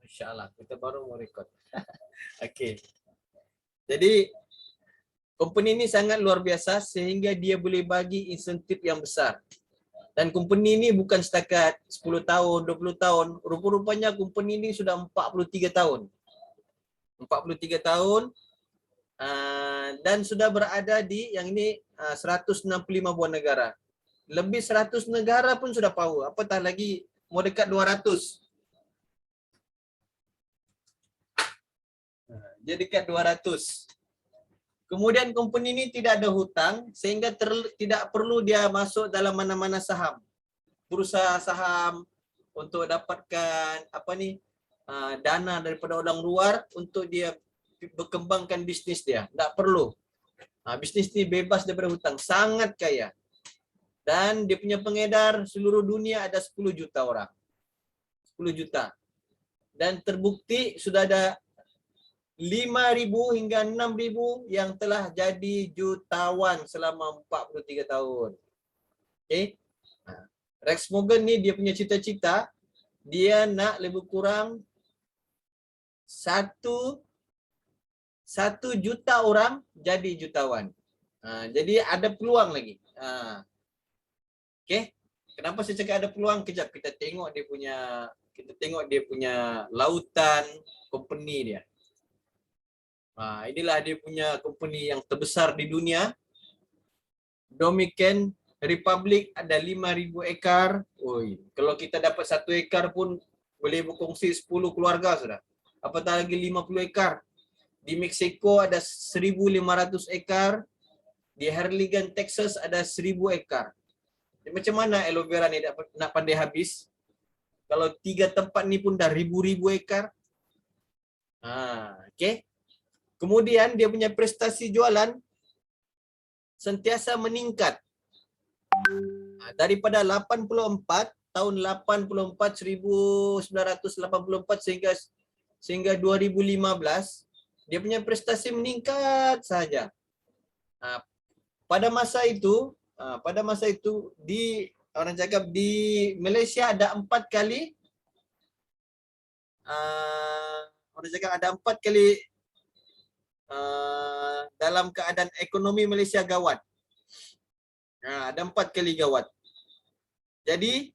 InsyaAllah, kita baru mau record. Okey. Jadi, company ini sangat luar biasa sehingga dia boleh bagi insentif yang besar. Dan company ini bukan setakat 10 tahun, 20 tahun. Rupa-rupanya company ini sudah 43 tahun. 43 tahun dan sudah berada di yang ini 165 buah negara. Lebih 100 negara pun sudah tahu. Apatah lagi mau dekat 200. Dia dekat 200. Kemudian company ini tidak ada hutang sehingga tidak perlu dia masuk dalam mana-mana saham. Bursa saham untuk dapatkan dana daripada orang luar untuk dia berkembangkan bisnis dia. Tak perlu. Bisnis ni bebas daripada hutang, sangat kaya. Dan dia punya pengedar seluruh dunia ada 10 juta orang. 10 juta. Dan terbukti sudah ada 5,000 hingga 6,000 yang telah jadi jutawan selama 43 tahun. Okey. Rex Morgan ni dia punya cita-cita, dia nak lebih kurang 1 juta orang jadi jutawan. Jadi ada peluang lagi. Okey. Kenapa saya cakap ada peluang? Kejap kita tengok dia punya lautan company dia. Inilah dia punya company yang terbesar di dunia. Dominican Republic ada 5,000 ekar. Kalau kita dapat 1 ekar pun boleh berkongsi 10 keluarga sudah. Apatah lagi 50 ekar. Di Mexico ada 1,500 ekar. Di Harlingen, Texas ada 1,000 ekar. Macam mana aloe vera ni nak pandai habis? Kalau 3 tempat ni pun dah ribu-ribu ekar. Okey. Kemudian dia punya prestasi jualan sentiasa meningkat. Daripada 84 tahun 1984 sehingga 2015 dia punya prestasi meningkat saja. Pada masa itu di Malaysia ada 4 kali dalam keadaan ekonomi Malaysia gawat. Ada 4 kali gawat. Jadi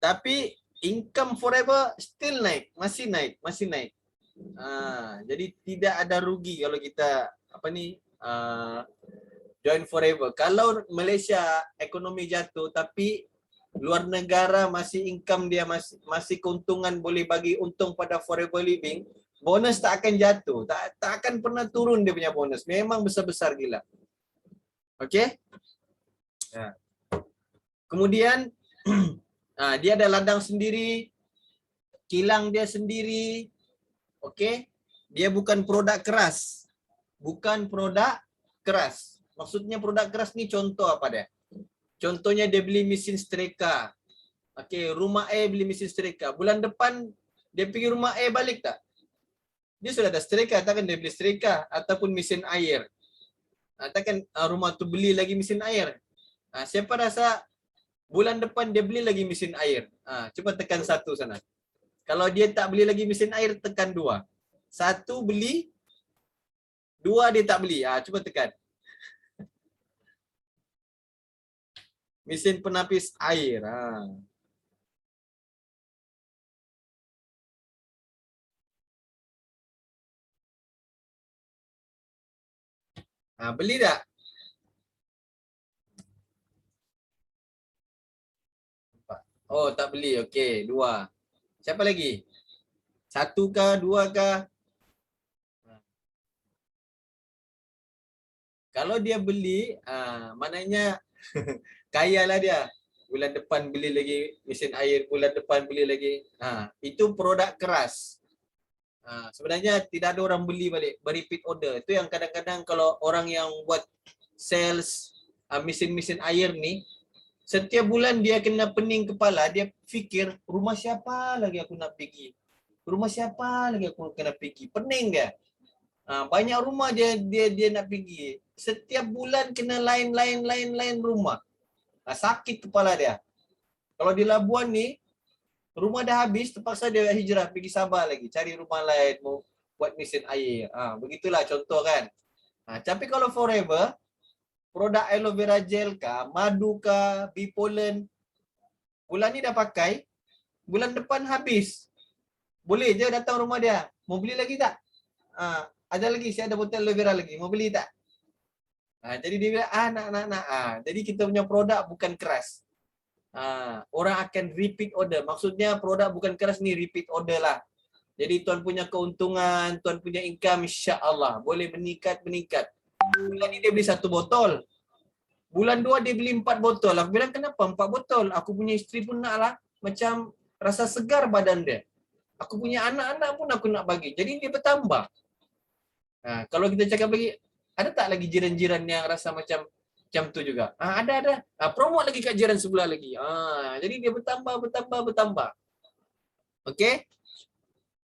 tapi income forever still naik, masih naik. Jadi tidak ada rugi kalau kita join forever. Kalau Malaysia ekonomi jatuh tapi luar negara masih income dia masih keuntungan boleh bagi untung pada forever living, bonus tak akan jatuh, tak akan pernah turun dia punya bonus. Memang besar-besar gila. Okey? Kemudian dia ada ladang sendiri, kilang dia sendiri. Okey? Dia bukan produk keras. Maksudnya produk keras ni contoh apa dia? Contohnya dia beli mesin setrika. Okey, rumah air beli mesin setrika. Bulan depan dia pergi rumah air balik tak? Dia sudah ada setrika, takkan dia beli setrika ataupun mesin air. Takkan rumah tu beli lagi mesin air. Siapa rasa bulan depan dia beli lagi mesin air? Cuba tekan 1 sana. Kalau dia tak beli lagi mesin air, tekan 2. 1 beli, 2 dia tak beli. Cuba tekan. Mesin penapis air. Beli tak? Oh, tak beli. Okey, 2. Siapa lagi? 1 kah, 2 kah? Kalau dia beli, maknanya kaya lah dia. Bulan depan beli lagi mesin air, bulan depan beli lagi. Itu produk keras. Sebenarnya tidak ada orang beli balik, repeat order. Itu yang kadang-kadang kalau orang yang buat sales mesin-mesin air ni, setiap bulan dia kena pening kepala, dia fikir rumah siapa lagi aku nak pergi. Rumah siapa lagi aku kena pergi. Pening dia. Banyak rumah dia nak pergi. Setiap bulan kena lain rumah. Sakit kepala dia. Kalau di Labuan ni, Rumah dah habis, terpaksa dia hijrah pergi Sabah lagi, cari rumah lain, mau buat mesin air. Begitulah contoh kan. Tapi kalau forever, produk aloe vera gel kah, madu kah, bee pollen, bulan ni dah pakai, bulan depan habis. Boleh je datang rumah dia. Mau beli lagi tak? Ada lagi, saya ada botol aloe vera lagi. Mau beli tak? Jadi dia bilang, nak. Jadi kita punya produk bukan keras. Orang akan repeat order. Maksudnya produk bukan keras ni repeat order lah. Jadi tuan punya keuntungan, tuan punya income insya-Allah boleh meningkat. Bulan ni dia beli 1 botol. Bulan 2 dia beli 4 botol. Aku bilang kenapa 4 botol? Aku punya isteri pun nak lah. Macam rasa segar badan dia. Aku punya anak-anak pun aku nak bagi. Jadi dia bertambah. Kalau kita cakap lagi, ada tak lagi jiran-jiran yang rasa macam tu juga? Ada. Promote lagi kat jiran sebelah lagi. Jadi dia bertambah.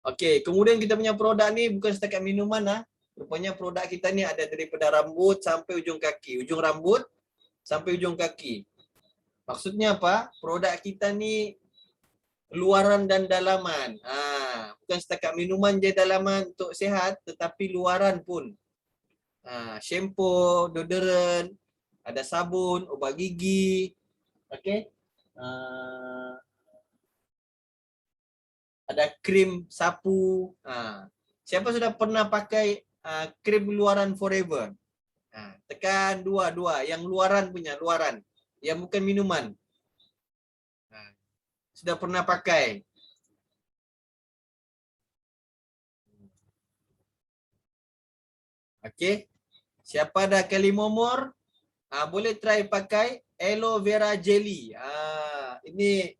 Okey, kemudian kita punya produk ni bukan setakat minuman lah. Rupanya produk kita ni ada daripada rambut sampai ujung kaki. Ujung rambut sampai ujung kaki. Maksudnya apa? Produk kita ni luaran dan dalaman. Bukan setakat minuman je dalaman untuk sihat, tetapi luaran pun. Shampoo, deodorant, ada sabun, ubat gigi. Okey. Ada krim sapu. Siapa sudah pernah pakai krim luaran forever? Tekan dua, yang luaran punya, luaran. Yang bukan minuman. Sudah pernah pakai? Okey. Siapa dah kali momor? Boleh try pakai aloe vera jelly. Ini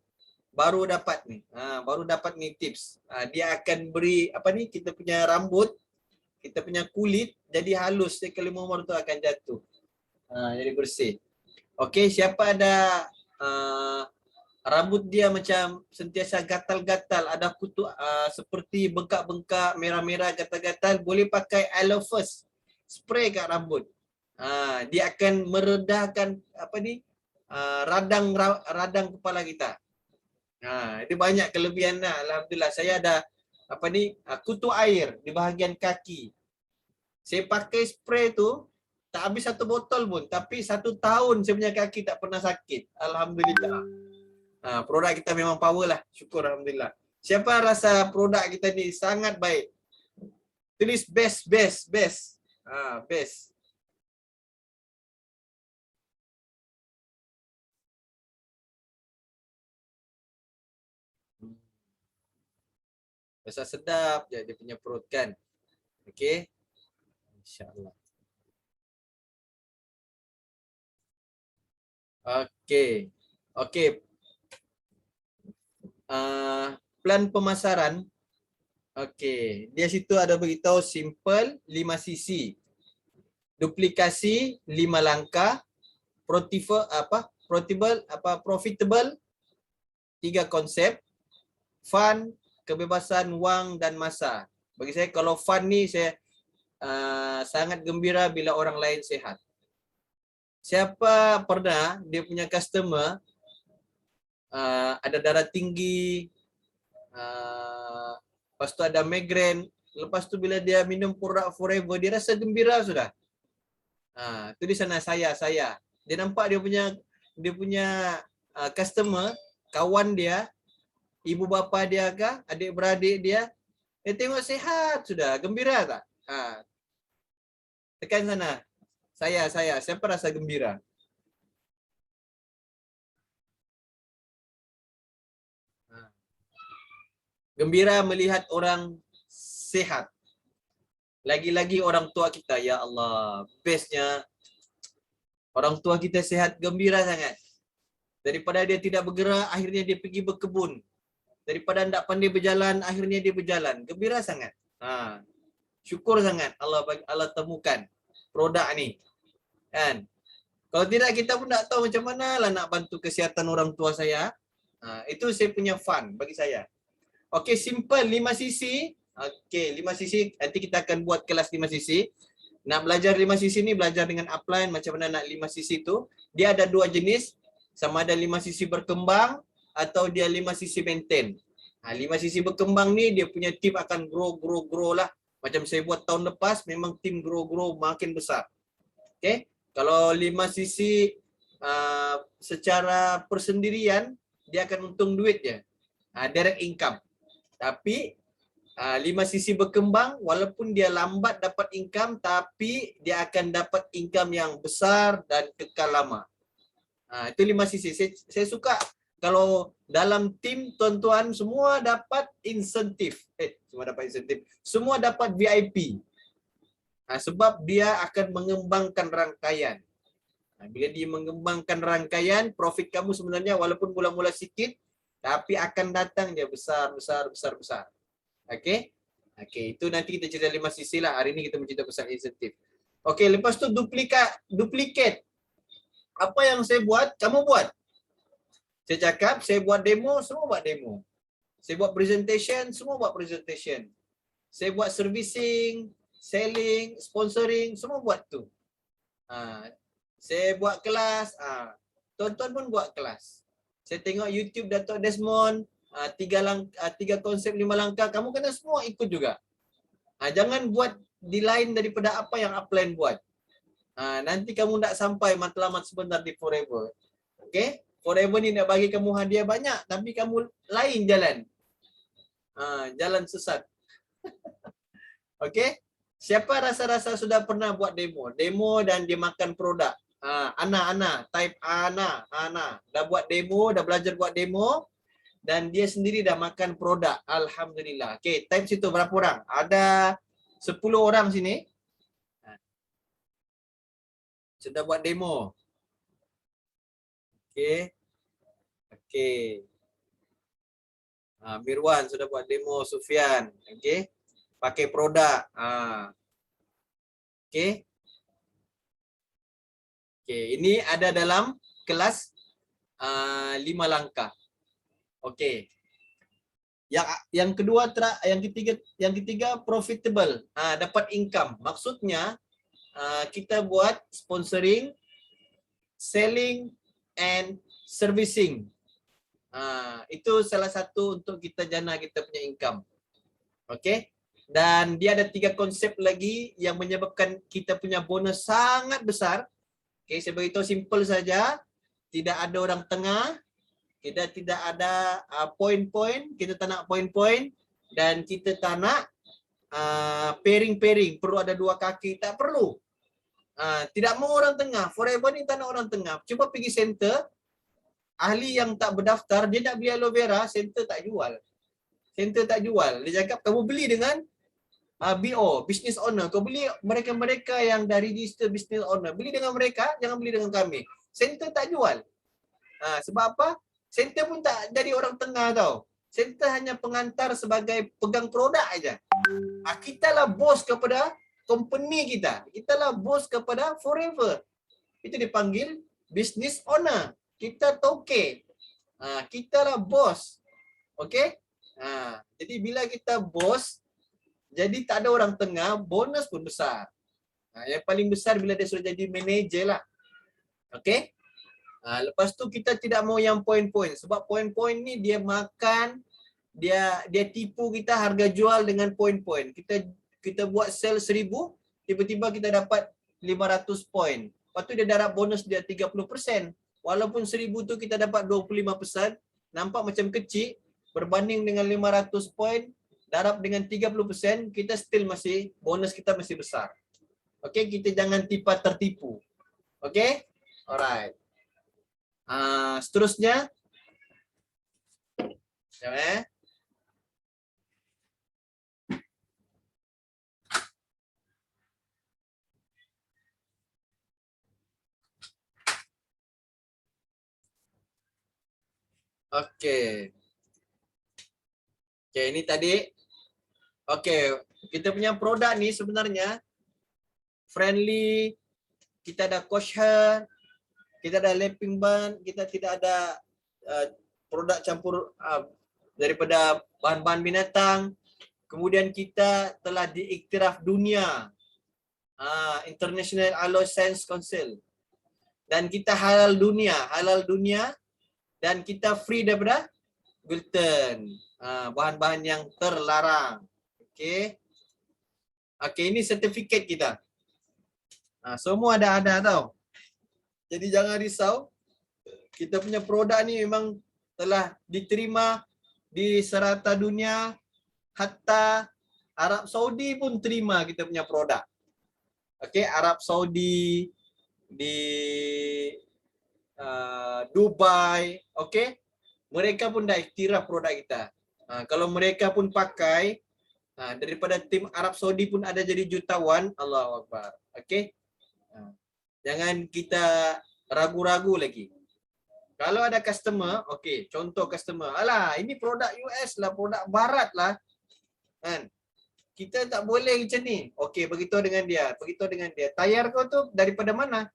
baru dapat ni. Baru dapat ni tips. Dia akan beri apa ni, kita punya rambut, kita punya kulit jadi halus. Kali momor tu akan jatuh. Jadi bersih. Okey, siapa ada rambut dia macam sentiasa gatal-gatal, ada kutu seperti bengkak-bengkak, merah-merah, gatal-gatal, boleh pakai aloe first. Spray kat rambut. Dia akan meredahkan apa ni, radang kepala kita. Itu banyak kelebihan lah. Alhamdulillah, saya ada apa ni, kutu air di bahagian kaki. Saya pakai spray tu tak habis 1 botol pun, tapi 1 tahun saya punya kaki tak pernah sakit. Alhamdulillah. Produk kita memang power lah. Syukur alhamdulillah. Siapa rasa produk kita ni sangat baik? Tulis best. Best. Rasa sedap je dia punya perut kan. Okey. InsyaAllah. Okey. Plan pemasaran. Okey. Dia situ ada beritahu simple 5 cc. Duplikasi 5 langkah. Profitable 3 konsep. Fun, kebebasan wang dan masa. Bagi saya kalau fun ni saya sangat gembira bila orang lain sihat. Siapa pernah dia punya customer ada darah tinggi, lepas tu ada migrain, lepas tu bila dia minum produk forever dia rasa gembira sudah. Tu di sana saya. Dia nampak dia punya customer, kawan dia, ibu bapa dia kah, adik-beradik dia tengok sihat sudah, gembira tak? Tekan sana. Saya. Siapa rasa gembira? Gembira melihat orang sihat. Lagi-lagi orang tua kita, ya Allah, bestnya orang tua kita sihat, gembira sangat. Daripada dia tidak bergerak, akhirnya dia pergi berkebun. Daripada tidak pandai berjalan, akhirnya dia berjalan. Gembira sangat. Syukur sangat Allah temukan produk ni. Kan? Kalau tidak kita pun tak tahu macam mana lah nak bantu kesihatan orang tua saya. Itu saya punya fun bagi saya. Okey, simple 5 cc. Okey, 5 cc. Nanti kita akan buat kelas 5 cc. Nak belajar 5 cc ni, belajar dengan upline macam mana nak 5 cc tu. Dia ada 2 jenis. Sama ada 5 cc berkembang atau dia 5 sisi maintain. 5 sisi berkembang ni dia punya tim akan grow lah. Macam saya buat tahun lepas, memang tim grow makin besar. Okay. Kalau 5 sisi secara persendirian, dia akan untung duit je. Direct income. Tapi 5 sisi berkembang, walaupun dia lambat dapat income, tapi dia akan dapat income yang besar dan kekal lama. Itu 5 sisi. Saya suka kalau dalam tim tuan-tuan semua dapat insentif. Semua dapat VIP. Sebab dia akan mengembangkan rangkaian. Bila dia mengembangkan rangkaian, profit kamu sebenarnya walaupun mula-mula sikit, tapi akan datang dia besar. Okey. Itu nanti kita cerita 5 sisi lah. Hari ni kita mencerita pasal insentif. Okey, lepas tu duplicate. Apa yang saya buat, kamu buat. Saya cakap, saya buat demo, semua buat demo. Saya buat presentation, semua buat presentation. Saya buat servicing, selling, sponsoring, semua buat tu. Saya buat kelas, tuan-tuan pun buat kelas. Saya tengok YouTube Dato' Desmond, 3 konsep 5 langkah, kamu kena semua ikut juga. Jangan buat di lain daripada apa yang upline buat. Nanti kamu tak sampai matlamat sebentar di Forever. Okay? Forever ni nak bagi kamu hadiah banyak, tapi kamu lain jalan. Jalan sesat. Okay? Siapa rasa-rasa sudah pernah buat demo? Demo dan dia makan produk. Ana, type Ana. Dah buat demo, dah belajar buat demo. Dan dia sendiri dah makan produk. Alhamdulillah. Okay, type situ berapa orang? Ada 10 orang sini. Sudah buat demo. Okay. Mirwan sudah buat demo. Sufian. Okay. Pakai produk. Okay. Ini ada dalam kelas 5 langkah. Okey. Yang kedua, yang ketiga profitable. Dapat income. Maksudnya kita buat sponsoring, selling and servicing. Itu salah satu untuk kita jana kita punya income. Okey. Dan dia ada 3 konsep lagi yang menyebabkan kita punya bonus sangat besar. Okey, saya beritahu simple saja. Tidak ada orang tengah. Kita tidak ada point-point, kita tak nak point-point, dan kita tak nak pairing-pairing, perlu ada 2 kaki, tak perlu. Tidak mau orang tengah, Forever ni tak nak orang tengah. Cuba pergi center, ahli yang tak berdaftar, dia nak beli aloe vera, center tak jual. Dia cakap kamu beli dengan BO, business owner. Kau beli mereka-mereka yang dah register business owner, beli dengan mereka, jangan beli dengan kami. Center tak jual. Sebab apa? Center pun tak jadi orang tengah tau. Center hanya pengantar sebagai pegang produk aja. Kita lah bos kepada company kita. Kita lah bos kepada Forever. Itu dipanggil business owner. Kita toke. Kita lah bos. Okey? Jadi bila kita bos, jadi tak ada orang tengah, bonus pun besar. Yang paling besar bila dia sudah jadi manager lah. Okey? Lepas tu kita tidak mau yang point-point. Sebab point-point ni dia makan, dia tipu kita harga jual dengan point-point. Kita buat sell 1000, tiba-tiba kita dapat 500 point. Lepas tu dia darab bonus dia 30%. Walaupun 1000 tu kita dapat 25%, nampak macam kecil, berbanding dengan 500 point, darab dengan 30%, kita still masih, bonus kita masih besar. Okey, kita jangan tertipu. Okey? Alright. Seterusnya. Okey. Ini tadi. Okey, kita punya produk ni sebenarnya friendly. Kita ada coach hair, kita ada lapping band, kita tidak ada produk campur daripada bahan-bahan binatang. Kemudian kita telah diiktiraf dunia, International Aloe Science Council. Dan kita halal dunia. Halal dunia dan kita free daripada gluten. Bahan-bahan yang terlarang. Okey. Okey, ini sertifikat kita. Semua ada tau. Jadi jangan risau. Kita punya produk ni memang telah diterima di serata dunia, hatta Arab Saudi pun terima kita punya produk. Okey, Arab Saudi, di Dubai, okey. Mereka pun dah iktiraf produk kita. Kalau mereka pun pakai, daripada tim Arab Saudi pun ada jadi jutawan, Allahu Akbar. Okey. Jangan kita ragu-ragu lagi. Kalau ada customer, okey, contoh customer, alah ini produk US lah, produk barat lah. Kan? Kita tak boleh macam ni. Okey, beritahu dengan dia, Tayar kau tu daripada mana?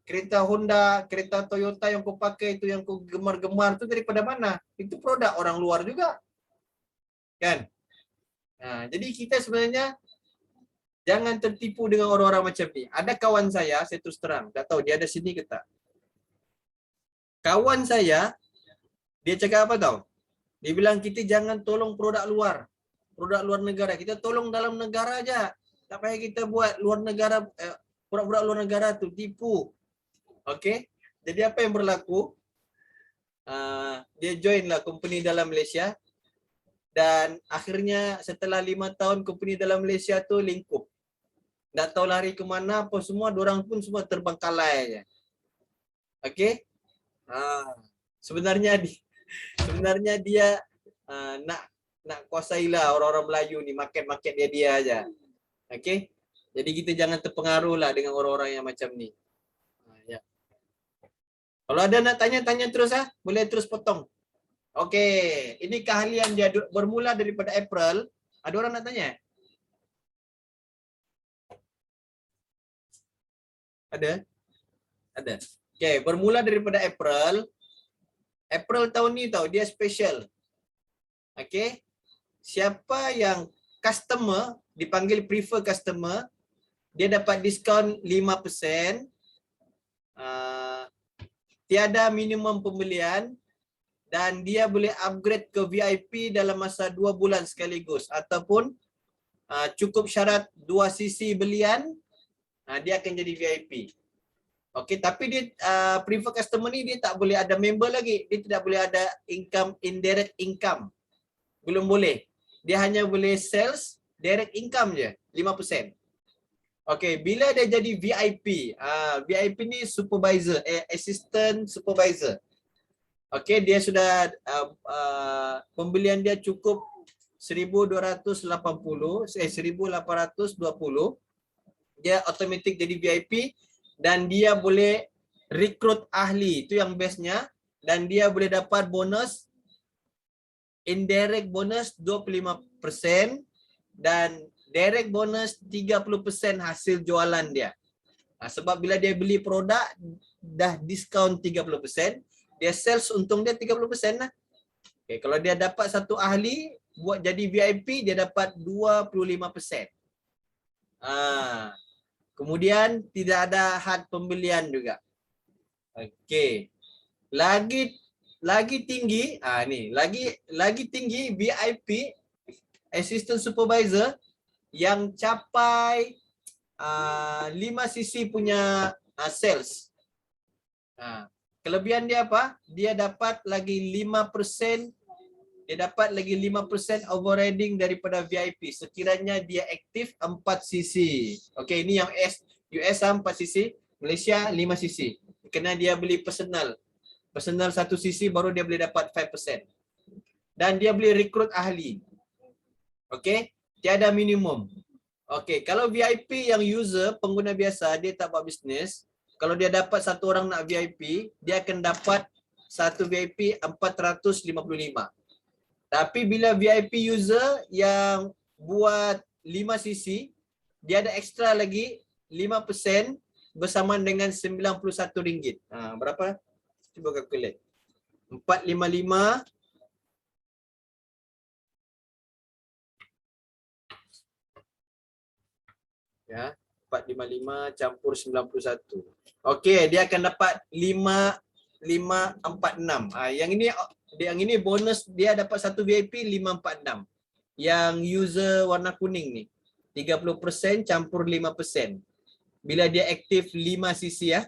Kereta Honda, kereta Toyota yang kau pakai itu, yang kau gemar-gemar tu daripada mana? Itu produk orang luar juga. Kan? Jadi kita sebenarnya jangan tertipu dengan orang-orang macam ni. Ada kawan saya terus terang, tak tahu dia ada sini ke tak. Kawan saya, dia cakap apa tahu? Dia bilang kita jangan tolong produk luar negara. Kita tolong dalam negara aja. Tak payah kita buat luar negara, produk-produk luar negara tu tipu. Okey. Jadi apa yang berlaku? Dia join lah company dalam Malaysia dan akhirnya setelah 5 tahun company dalam Malaysia tu lingkup. Tak tahu lari ke mana apa semua, diorang pun semua terbengkalai aja. Okey. Sebenarnya dia nak kuasailah orang-orang Melayu ni, market dia aja. Okey. Jadi kita jangan terpengaruh lah dengan orang-orang yang macam ni. Ya. Kalau ada nak tanya terus boleh terus potong. Okey, ini keahlian dia bermula daripada April. Ada orang nak tanya? Ada. Okey, bermula daripada April tahun ni tahu dia special. Okey. Siapa yang customer, dipanggil prefer customer, dia dapat diskaun 5%. Tiada minimum pembelian dan dia boleh upgrade ke VIP dalam masa 2 bulan sekaligus ataupun cukup syarat 2 sisi belian, dia akan jadi VIP. Okey, tapi dia prefer customer ni dia tak boleh ada member lagi. Dia tidak boleh ada income, indirect income. Belum boleh. Dia hanya boleh sales direct income je, 5%. Okey, bila dia jadi VIP, VIP ni supervisor, assistant supervisor. Okey, dia sudah pembelian dia cukup 1,820, dia automatic jadi VIP dan dia boleh rekrut ahli, itu yang bestnya, dan dia boleh dapat bonus, indirect bonus 25% dan direct bonus 30% hasil jualan dia. Sebab bila dia beli produk dah diskaun 30%, dia sales untung dia 30% lah. Okay, kalau dia dapat satu ahli buat jadi VIP, dia dapat 25%. Kemudian tidak ada had pembelian juga. Okey. Lagi tinggi, lagi tinggi VIP assistant supervisor yang capai 5 sisi punya sales. Kelebihan dia apa? Dia dapat lagi 5%, overriding daripada VIP sekiranya dia aktif 4 sisi. Okey, ini yang US 4 sisi, Malaysia 5 sisi. Kena dia beli personal 1 sisi baru dia boleh dapat 5%. Dan dia boleh rekrut ahli. Okey, tiada minimum. Okey, kalau VIP yang user, pengguna biasa, dia tak buat bisnes, kalau dia dapat satu orang nak VIP, dia akan dapat satu VIP 455. Tapi bila VIP user yang buat 5 sisi, dia ada ekstra lagi 5% bersamaan dengan RM91. Berapa? Cuba calculate. 455 ya, 455 campur 91. Okey, dia akan dapat 5 546. Yang ini bonus dia dapat satu VIP 546. Yang user warna kuning ni 30% campur 5%. Bila dia aktif 5 cc ya.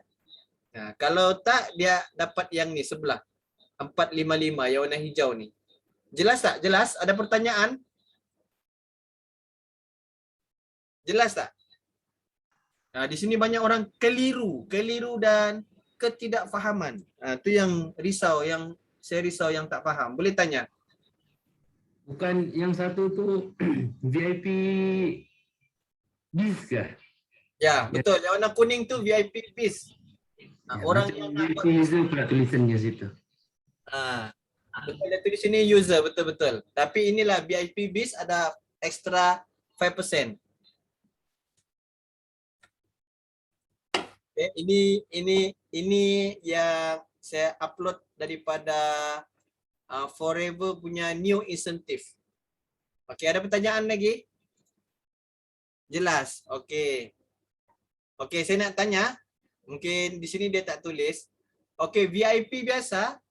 Nah, kalau tak dia dapat yang ni sebelah 455 yang warna hijau ni. Jelas tak? Jelas? Ada pertanyaan? Jelas tak? Nah, di sini banyak orang keliru dan ketidakfahaman. Itu yang risau, yang saya risau yang tak faham. Boleh tanya? Bukan yang satu tu VIP bis ke? Ya, betul. Yang warna kuning tu VIP bis. Orang yang nak VIP user pula tulisannya situ. Betul, dia tulis sini user, betul-betul. Tapi inilah VIP bis ada extra 5%. Okay, ini yang saya upload daripada Forever punya new incentive. Okey, ada pertanyaan lagi? Jelas. Okey. Okey, saya nak tanya. Mungkin di sini dia tak tulis. Okey, VIP biasa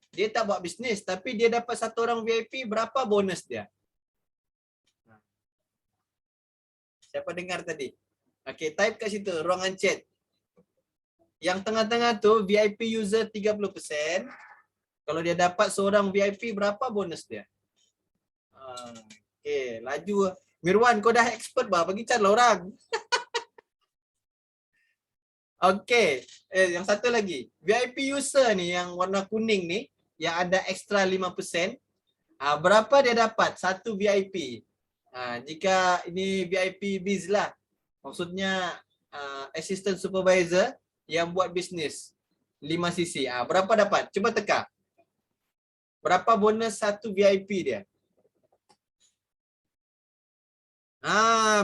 dia tak buat bisnes tapi dia dapat satu orang VIP, berapa bonus dia? Siapa dengar tadi? Okey, type kat situ ruangan chat. Yang tengah-tengah tu VIP user 30%. Kalau dia dapat seorang VIP, berapa bonus dia? Okey, laju. Mirwan, kau dah expert bah, bagi cara orang. Okey, yang satu lagi. VIP user ni yang warna kuning ni, yang ada extra 5%. Berapa dia dapat? Satu VIP. Jika ini VIP biz lah. Maksudnya assistant supervisor yang buat bisnes 5 cc. Berapa dapat? Cuba teka. Berapa bonus satu VIP dia?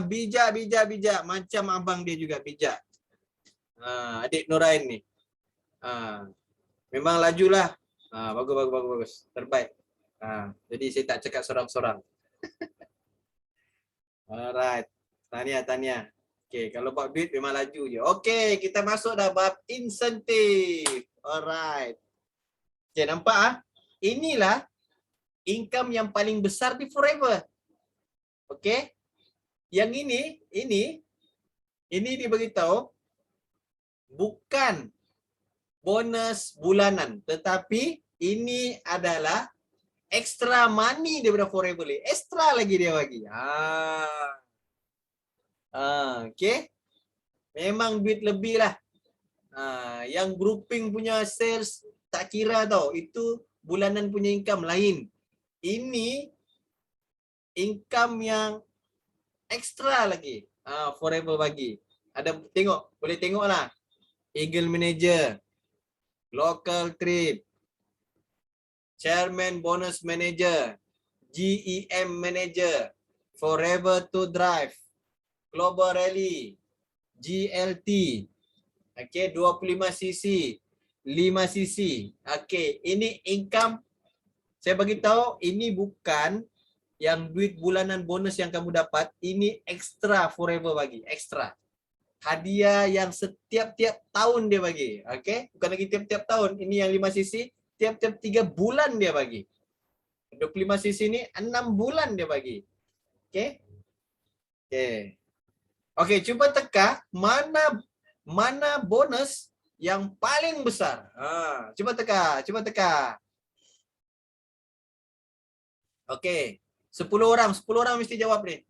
Bijak. Macam abang dia juga bijak. Adik Nurain ni. Memang lajulah. Bagus. Terbaik. Jadi saya tak cakap sorang-sorang. Alright. Tahniah. Okay, kalau bab duit memang laju je. Okay, kita masuk dah bab insentif. Alright. Okay, nampak inilah income yang paling besar di Forever. Okay. Yang ini diberitahu bukan bonus bulanan, tetapi ini adalah extra money daripada Forever. Extra lagi dia bagi. Okay. Memang duit lebih lah. Yang grouping punya sales tak kira tau. Itu bulanan punya income lain. Ini income yang extra lagi. Forever bagi. Ada tengok, boleh tengok lah. Eagle Manager, Local Trip, Chairman Bonus Manager, GEM Manager, Forever to Drive, Global Rally, GLT, okay, 25cc, 5cc. Okay, ini income. Saya bagi tahu ini bukan yang duit bulanan bonus yang kamu dapat. Ini extra Forever bagi, extra. Hadiah yang setiap-tiap tahun dia bagi. Okay, bukan lagi tiap-tiap tahun. Ini yang 5cc, tiap-tiap 3 bulan dia bagi. 25cc ini 6 bulan dia bagi. Okay. Okey, cuba teka mana bonus yang paling besar. Cuba teka. Okey, 10 orang mesti jawab ni.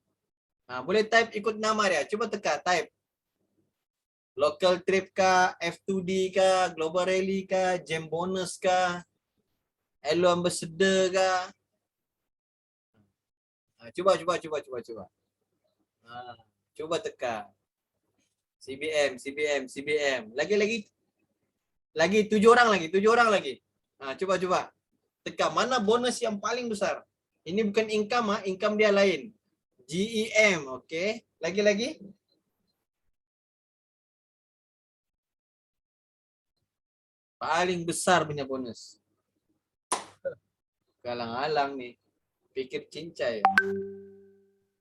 Boleh type ikut nama dia. Cuba teka, type. Local Trip kah, F2D kah, Global Rally kah, Gem Bonus kah, Hello Ambassador kah? Cuba. Cuba teka. CBM. Lagi 7 orang lagi. Cuba. Teka mana bonus yang paling besar. Ini bukan income, income dia lain. GEM, okey. Lagi. Paling besar punya bonus. Galang-alang ni. Pikir cincai.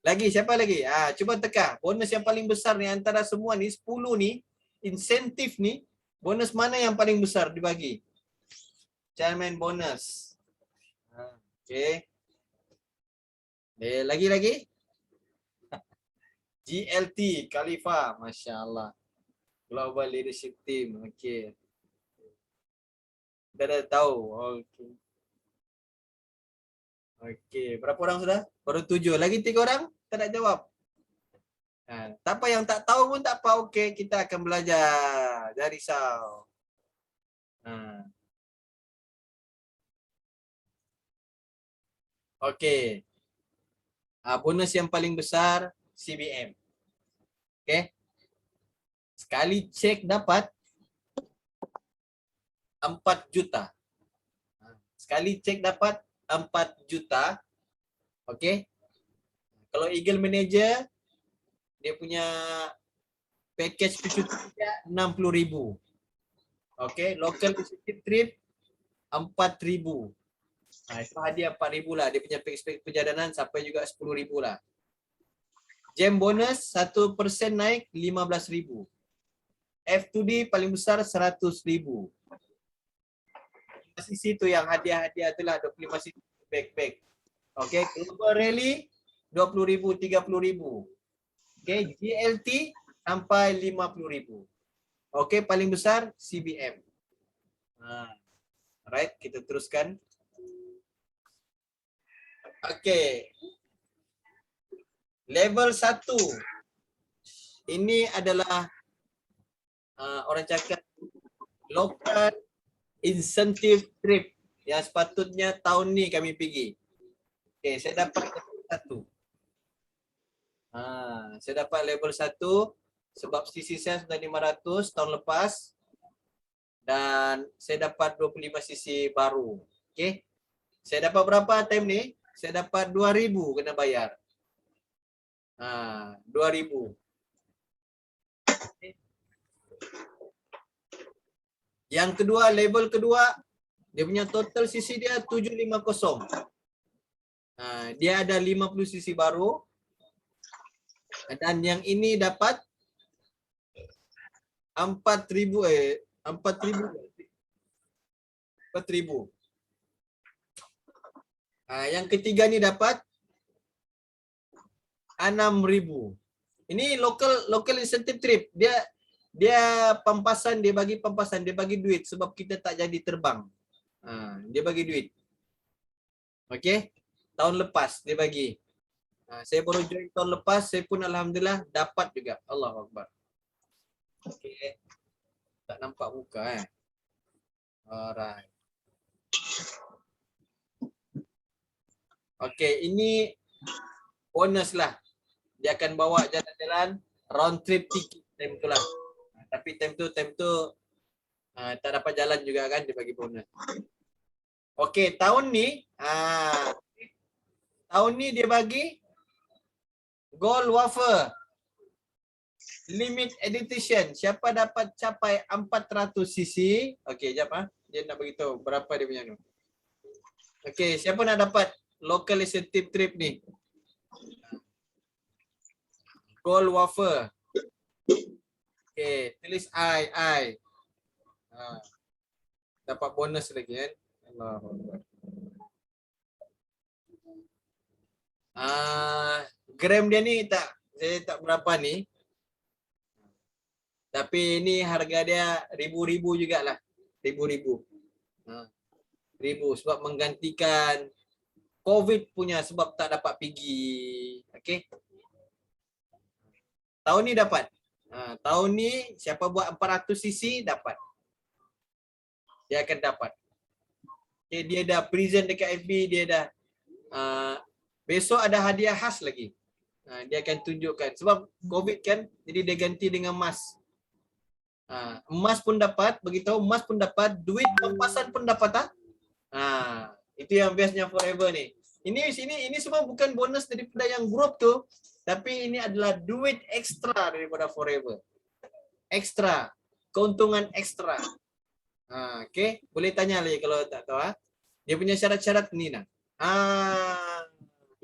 Lagi, siapa lagi? Cuba teka. Bonus yang paling besar ni antara semua ni, 10 ni, insentif ni, bonus mana yang paling besar dibagi? chairman bonus. Okey. Lagi. GLT Khalifa, masya-Allah. Global Leadership Team. Okey. Dah tahu. Okey. Okey, berapa orang sudah? Baru 7. Lagi 3 orang tak nak jawab. Tak apa, yang tak tahu pun tak apa. Okey, kita akan belajar. Jangan risau. Okey. Bonus yang paling besar CBM. Okey. Sekali cek dapat 4 juta. Sekali cek dapat 4 juta. Okey. Kalau Eagle Manager, dia punya package cuti 60,000. Okey, local incentive trip 4,000. Itu hadiah 4,000 lah. Dia punya package perjalanan sampai juga 10,000 lah. Jam bonus 1% naik 15,000. F2D paling besar 100,000. Sisi tu yang hadiah-hadiah itulah 25 sisi backpack. Okey, Global Rally 20,000, 30,000. Okey, GLT sampai 50,000. Okey, paling besar CBM. Alright, kita teruskan. Okey. Level 1. Ini adalah orang cakap local incentive trip yang sepatutnya tahun ni kami pergi. Okey, saya dapat level 1. Saya dapat level 1 sebab CC saya sudah 500 tahun lepas dan saya dapat 25 CC baru. Okey. Saya dapat berapa time ni? Saya dapat 2,000 kena bayar. 2,000. Okay. Yang kedua, level kedua, dia punya total CC dia 750. Dia ada 50 CC baru. Dan yang ini dapat 4,000. 4,000. Yang ketiga ni dapat 6,000. Ini local incentive trip. Dia pampasan, dia bagi duit sebab kita tak jadi terbang. Dia bagi duit. Okey. Tahun lepas dia bagi. Saya baru join tahun lepas, saya pun alhamdulillah dapat juga. Allahu Akbar. Okey. Tak nampak muka Alright. Okey, ini bonus lah. Dia akan bawa jalan-jalan round trip ticket time tu lah. Tapi time tu tak dapat jalan juga kan, dia bagi bonus. Okey, tahun ni dia bagi Gold Wafer Limit Edition. Siapa dapat capai 400 cc? Okey, jap dia nak beritahu berapa dia punya tu. Okey, siapa nak dapat local incentive trip ni? Gold Wafer. Okey, tulis I. Dapat bonus lagi kan? Allahu Akbar. Gram dia ni saya tak berapa ni. Tapi ni harga dia ribu-ribu jugalah. Ribu-ribu. Sebab menggantikan COVID punya sebab tak dapat pergi. Okey. Tahun ni dapat. Tahun ni siapa buat 400 cc dapat. Dia akan dapat. Okay, dia dah present dekat FB, dia dah besok ada hadiah khas lagi. Dia akan tunjukkan sebab COVID kan, jadi dia ganti dengan emas. Emas pun dapat, beritahu emas pun dapat, duit pampasan pun dapat itu yang bestnya Forever ni. Ini semua bukan bonus daripada yang grup tu, tapi ini adalah duit ekstra daripada Forever. Ekstra, keuntungan ekstra. Okey, boleh tanya lagi kalau tak tahu. Dia punya syarat-syarat ni nah.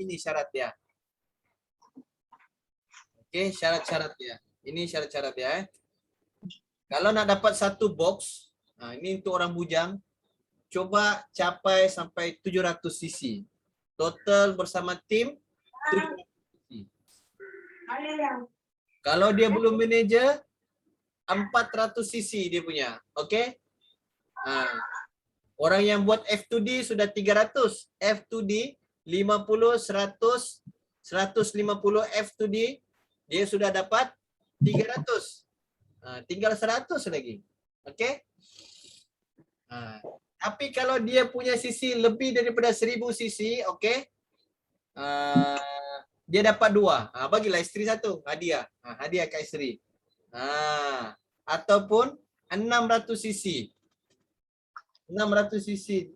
Ini syarat dia. Okey, syarat-syarat dia. Ini syarat-syarat dia. Kalau nak dapat satu box, ini untuk orang bujang. coba capai sampai 700 cc. Total bersama tim 700 cc. Kalau dia belum manager, 400 cc dia punya. Okey? Orang yang buat F2D sudah 300. F2D 50, 100, 150 F2D dia sudah dapat 300. Tinggal 100 lagi. Okey? Tapi kalau dia punya cc lebih daripada 1000 cc, okey? Dia dapat 2. Bagilah isteri satu, hadiah. Hadiah kat isteri. Ataupun 600 cc. 600 cc.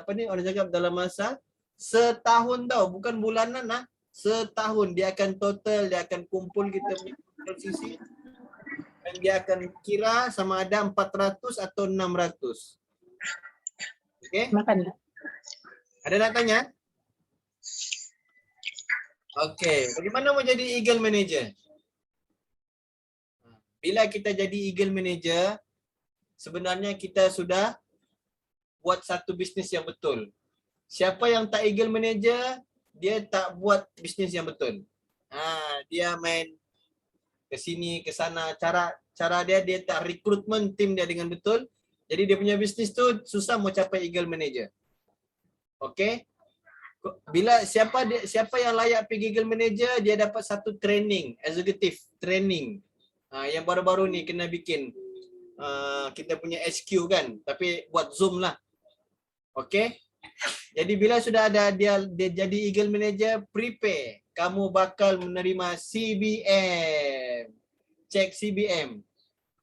Apa ni orang cakap dalam masa setahun tau, bukan bulanan lah. Setahun dia akan total, dia akan kumpul kita punya cc. Dan dia akan kira sama ada 400 atau 600. Okey? Makan. Ada nak tanya? Okey, bagaimana mau jadi Eagle Manager? Bila kita jadi Eagle Manager, sebenarnya kita sudah buat satu bisnes yang betul. Siapa yang tak Eagle Manager, dia tak buat bisnes yang betul. Dia main ke sini, ke sana. Cara dia tak rekrutmen tim dia dengan betul. Jadi dia punya bisnes tu susah mau capai Eagle Manager. Okey? Bila siapa yang layak pergi Eagle Manager, dia dapat satu training, executive training. Yang baru-baru ni kena bikin. Kita punya HQ kan, tapi buat Zoom lah. Okey? Jadi bila sudah ada dia jadi Eagle Manager, prepare. Kamu bakal menerima CBM. Cek CBM.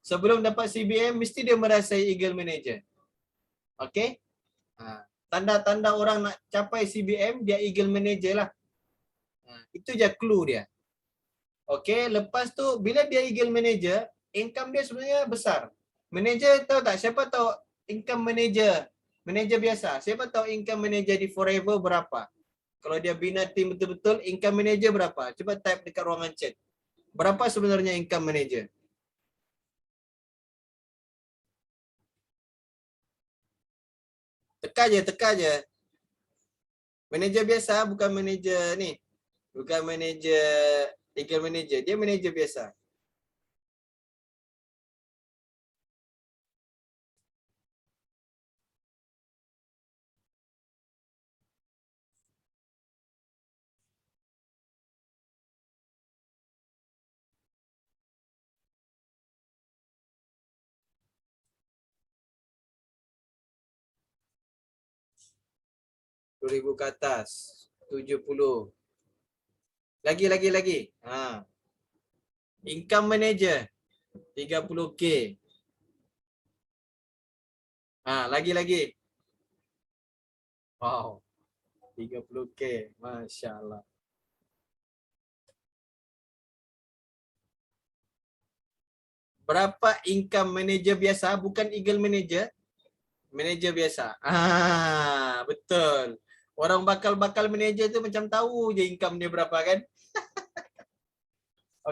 Sebelum dapat CBM, mesti dia merasai Eagle Manager. Okey? Tanda-tanda orang nak capai CBM, dia Eagle Manager lah. Itu je clue dia. Okey, lepas tu bila dia Eagle Manager, income dia sebenarnya besar. Manager tahu tak? Siapa tahu income manager? Manager biasa. Siapa tahu income manager di Forever berapa? Kalau dia bina tim betul-betul, income manager berapa? Cuba type dekat ruangan chat. Berapa sebenarnya income manager? Teka je. Manager biasa, bukan manager ni. Bukan manager Eagle Manager. Dia manager biasa. RM2,000 ke atas. 70. Lagi. Income manager 30K. Lagi. Wow. 30K. Masya-Allah. Berapa income manager biasa, bukan Eagle Manager? Manager biasa. Betul. Orang bakal manager tu macam tahu je income dia berapa kan?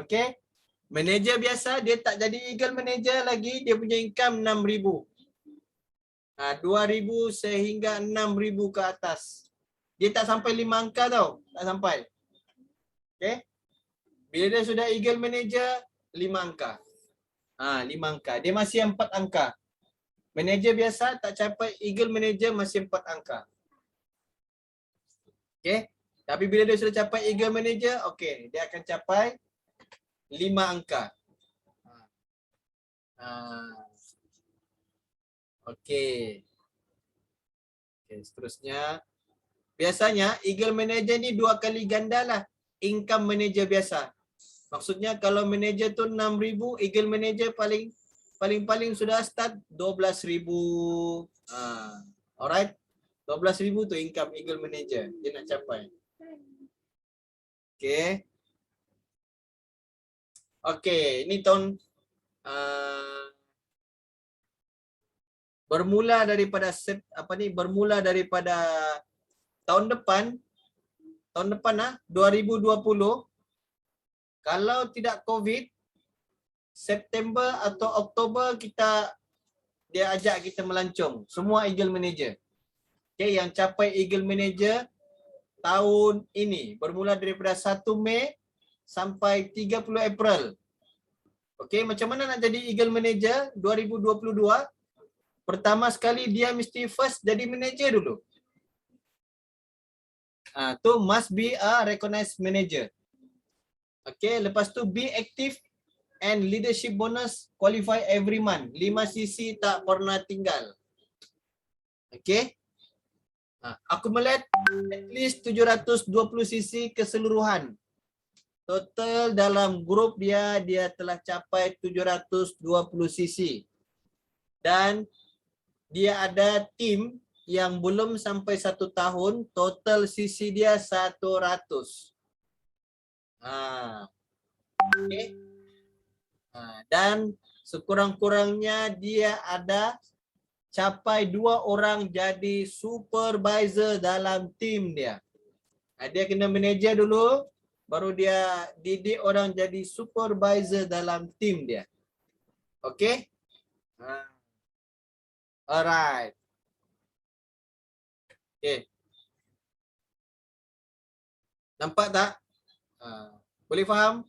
Okey. Manager biasa dia tak jadi Eagle Manager lagi, dia punya income 6,000. 2,000 sehingga 6,000 ke atas. Dia tak sampai 5 angka tau. Tak sampai. Okey. Bila dia sudah Eagle Manager, 5 angka. 5 angka. Dia masih 4 angka. Manager biasa tak capai Eagle Manager masih 4 angka. Okey. Tapi bila dia sudah capai Eagle Manager, okey, dia akan capai 5 angka. Okey. Okey, seterusnya. Biasanya Eagle Manager ni 2 kali ganda lah income manager biasa. Maksudnya kalau manager tu 6,000, Eagle Manager paling sudah start 12,000. Alright. 12,000 tu income Eagle Manager dia nak capai. Okey. Okey, ini tahun bermula daripada tahun depan 2020, kalau tidak COVID, September atau Oktober kita dia ajak kita melancong. Semua Eagle Manager. Okay, yang capai Eagle Manager tahun ini bermula daripada 1 Mei sampai 30 April. Okay, macam mana nak jadi Eagle Manager 2022? Pertama sekali dia mesti first jadi manager dulu. Tu must be a recognized manager. Okay, lepas tu be active and leadership bonus qualify every month. 5 CC tak pernah tinggal. Okay. Accumulate at least 720 CC keseluruhan. Total dalam grup dia telah capai 720 CC. Dan dia ada tim yang belum sampai 1 tahun, total CC dia 100. Okay. Dan sekurang-kurangnya dia ada capai 2 orang jadi supervisor dalam tim dia. Dia kena manager dulu, baru dia didik orang jadi supervisor dalam tim dia. Okay? Alright. Okay. Nampak tak? Boleh faham?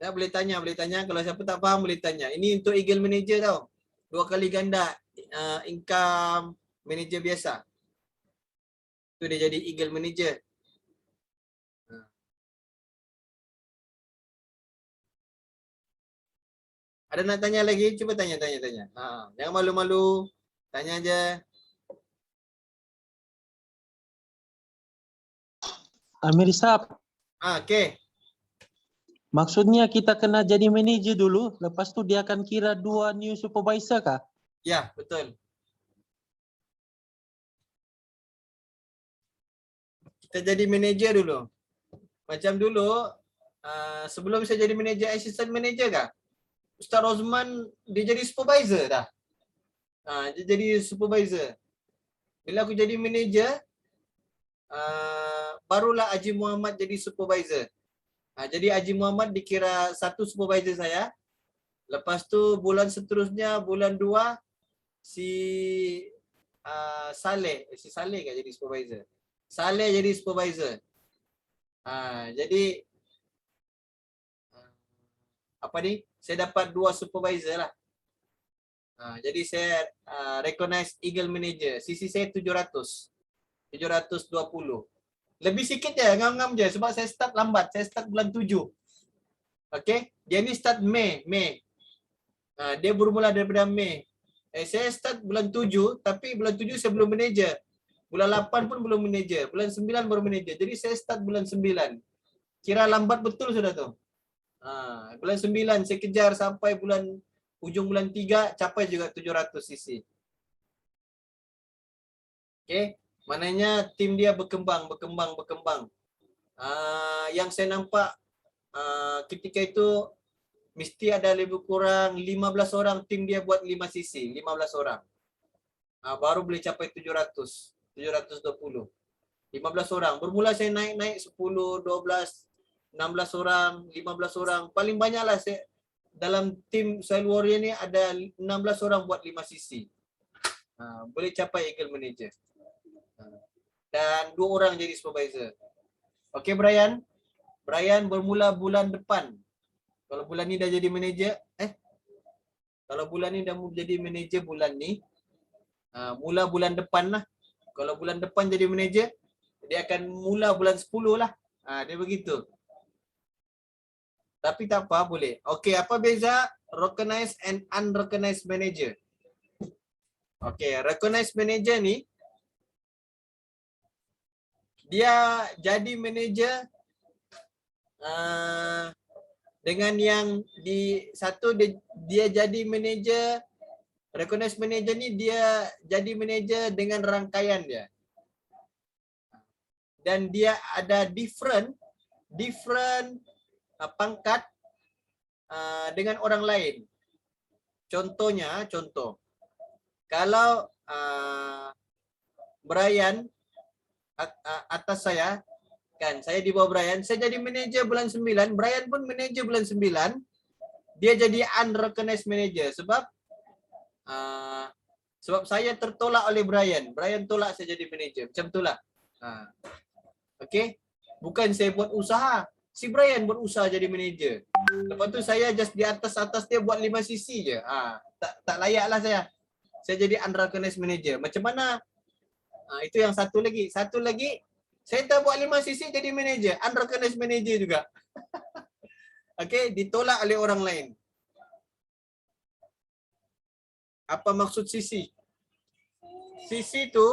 Ya, boleh tanya. Kalau siapa tak faham boleh tanya. Ini untuk Eagle Manager tau. 2 kali ganda income manager biasa. Tu dia jadi Eagle Manager. Ada nak tanya lagi? Cuba tanya. Jangan malu-malu. Tanya aja. Amir Ishak, Okey. maksudnya kita kena jadi manager dulu, lepas tu dia akan kira 2 new supervisor kah? Ya, betul. Kita jadi manager dulu. Macam dulu, sebelum saya jadi manager, assistant manager kah? Ustaz Rosman, dia jadi supervisor dah. Dia jadi supervisor. Bila aku jadi manager, barulah Haji Muhammad jadi supervisor. Jadi Haji Muhammad dikira 1 supervisor saya. Lepas tu bulan seterusnya, bulan 2, si Saleh kan jadi supervisor. Saleh jadi supervisor. Jadi apa ni? Saya dapat 2 supervisor lah. Jadi saya recognize Eagle Manager. CC saya 720. Lebih sikit je, ngam-ngam je sebab saya start lambat. Saya start bulan 7. Okey, dia ni start Mei. Dia bermula daripada Mei. Saya start bulan 7, tapi bulan 7 saya belum manager. Bulan 8 pun belum manager. Bulan 9 baru manager. Jadi saya start bulan 9. Kira lambat betul sudah tu. Bulan 9 saya kejar sampai ujung bulan 3 capai juga 700 cc. Okey, maknanya tim dia berkembang. Yang saya nampak ketika itu mesti ada lebih kurang 15 orang tim dia buat 5 cc, 15 orang. Baru boleh capai 720. 15 orang. Bermula saya naik 10, 12, 16 orang, 15 orang. Paling banyaklah saya dalam tim Soil Warrior ni ada 16 orang buat 5 cc. Boleh capai Eagle Manager. Dan 2 orang jadi supervisor. Okey Brian. Brian bermula bulan depan. Kalau bulan ni dah jadi manager, kalau bulan ni dah jadi manager bulan ni, mula bulan depan lah. Kalau bulan depan jadi manager, dia akan mula bulan 10 lah. Dia begitu. Tapi tak apa, boleh. Okey, apa beza recognized and unrecognized manager? Okey, recognized manager ni, dia jadi manager dengan yang dia jadi manager, recognized manager ni dia jadi manager dengan rangkaian dia. Dan dia ada different pangkat dengan orang lain. Contoh, kalau Brian atas saya, kan saya di bawah Brian, saya jadi manager bulan 9, Brian pun manager bulan 9, dia jadi unrecognized manager sebab Sebab saya tertolak oleh Brian. Brian tolak saya jadi manager. Macam itulah. Okey. Bukan saya buat usaha. Si Brian buat usaha jadi manager. Lepas tu saya just di atas dia buat 5 sisi je. Tak layaklah saya. Saya jadi unrecognized manager. Macam mana? Itu yang satu lagi. Satu lagi, saya tak buat 5 sisi jadi manager. Unrecognized manager juga. Okey, ditolak oleh orang lain. Apa maksud sisi? Sisi tu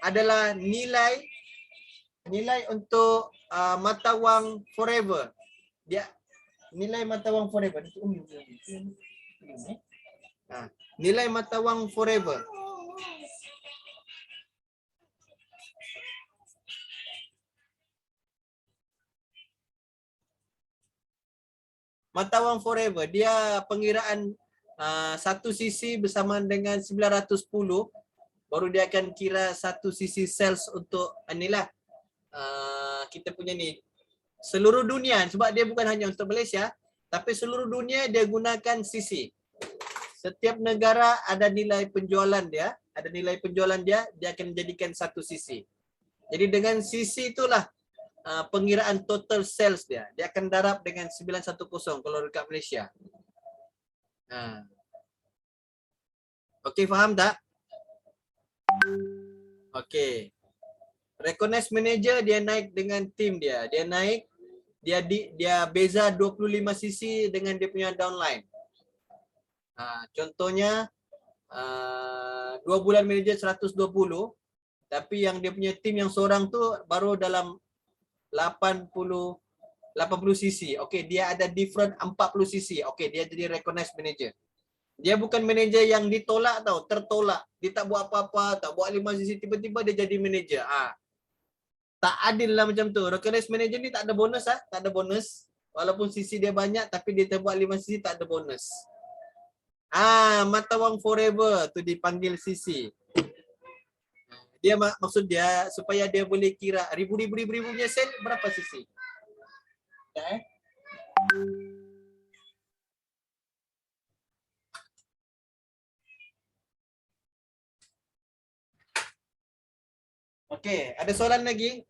adalah nilai untuk mata wang forever. Dia nilai mata wang forever. Nilai mata wang forever. Mata wang forever, dia pengiraan satu sisi bersamaan dengan 910, baru dia akan kira satu sisi sales untuk inilah kita punya ni seluruh dunia, sebab dia bukan hanya untuk Malaysia tapi seluruh dunia dia gunakan sisi. Setiap negara ada nilai penjualan dia, dia akan jadikan satu sisi. Jadi dengan sisi itulah pengiraan total sales dia akan darab dengan 910 kalau dekat Malaysia. Okey, faham tak? Okey. Recognized manager dia naik dengan tim dia. Dia beza 25 sisi dengan dia punya downline. Contohnya 2 bulan manager 120, tapi yang dia punya tim yang seorang tu baru dalam 80 sisi. Okey, dia ada different 40 sisi. Okey, dia jadi recognized manager. Dia bukan manager yang ditolak tau, tertolak. Dia tak buat apa-apa, tak buat 5 sisi, tiba-tiba dia jadi manager. Tak adil lah macam tu. Recognized manager ni tak ada bonus tak ada bonus. Walaupun sisi dia banyak tapi dia terbuat 5 sisi, tak ada bonus. Mata wang forever tu dipanggil sisi. Dia maksud dia supaya dia boleh kira ribu punya sen berapa sisi. Okey, ada soalan lagi?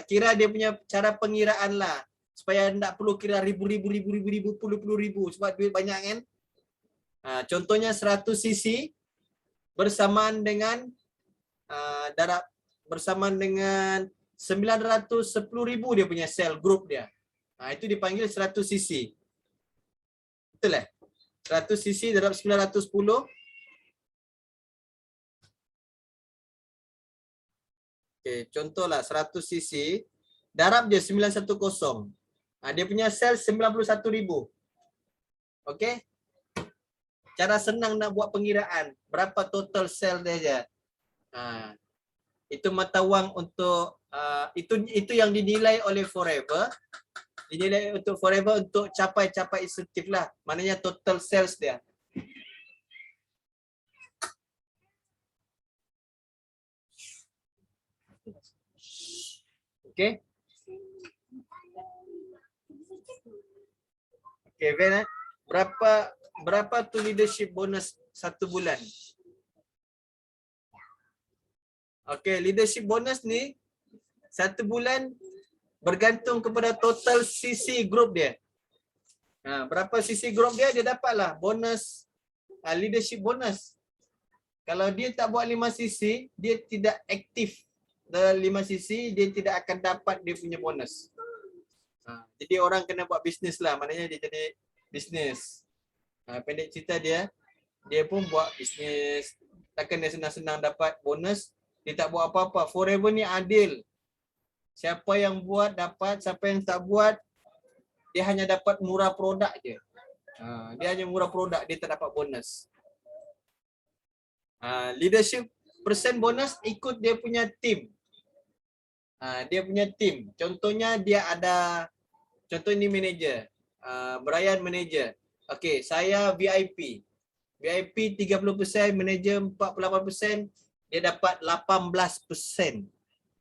Kira dia punya cara pengiraan lah. Supaya tak perlu kira ribu, puluh sebab duit banyak kan. Contohnya 100 sisi bersamaan dengan bersamaan dengan 910,000 dia punya sel group dia. Itu dipanggil 100 sisi. Betul 100 sisi darab 910. Okey, contohlah 100 cc darab je 910. Dia punya sel 91,000. Okey. Cara senang nak buat pengiraan berapa total sel dia je. Itu mata wang untuk itu yang dinilai oleh forever. Dinilai untuk forever untuk capai insentif lah. Maknanya total sales dia. Okey. Okey, Ben, berapa tu leadership bonus 1 bulan? Okey, leadership bonus ni 1 bulan bergantung kepada total CC group dia. Berapa CC group dia dapatlah bonus leadership bonus. Kalau dia tak buat 5 CC, dia tidak aktif dalam 5 CC, dia tidak akan dapat dia punya bonus. Jadi orang kena buat bisnes lah, maknanya dia jadi bisnes. Pendek cerita dia pun buat bisnes. Takkan dia senang-senang dapat bonus, dia tak buat apa-apa. Forever ni adil. Siapa yang buat dapat, siapa yang tak buat, dia hanya dapat murah produk je. Dia hanya murah produk, dia tak dapat bonus. Leadership percent bonus ikut dia punya team. Dia punya team. Contohnya dia ada, contoh ni manager. Brian manager. Okey, saya VIP. VIP 30%, manager 48%, dia dapat 18%.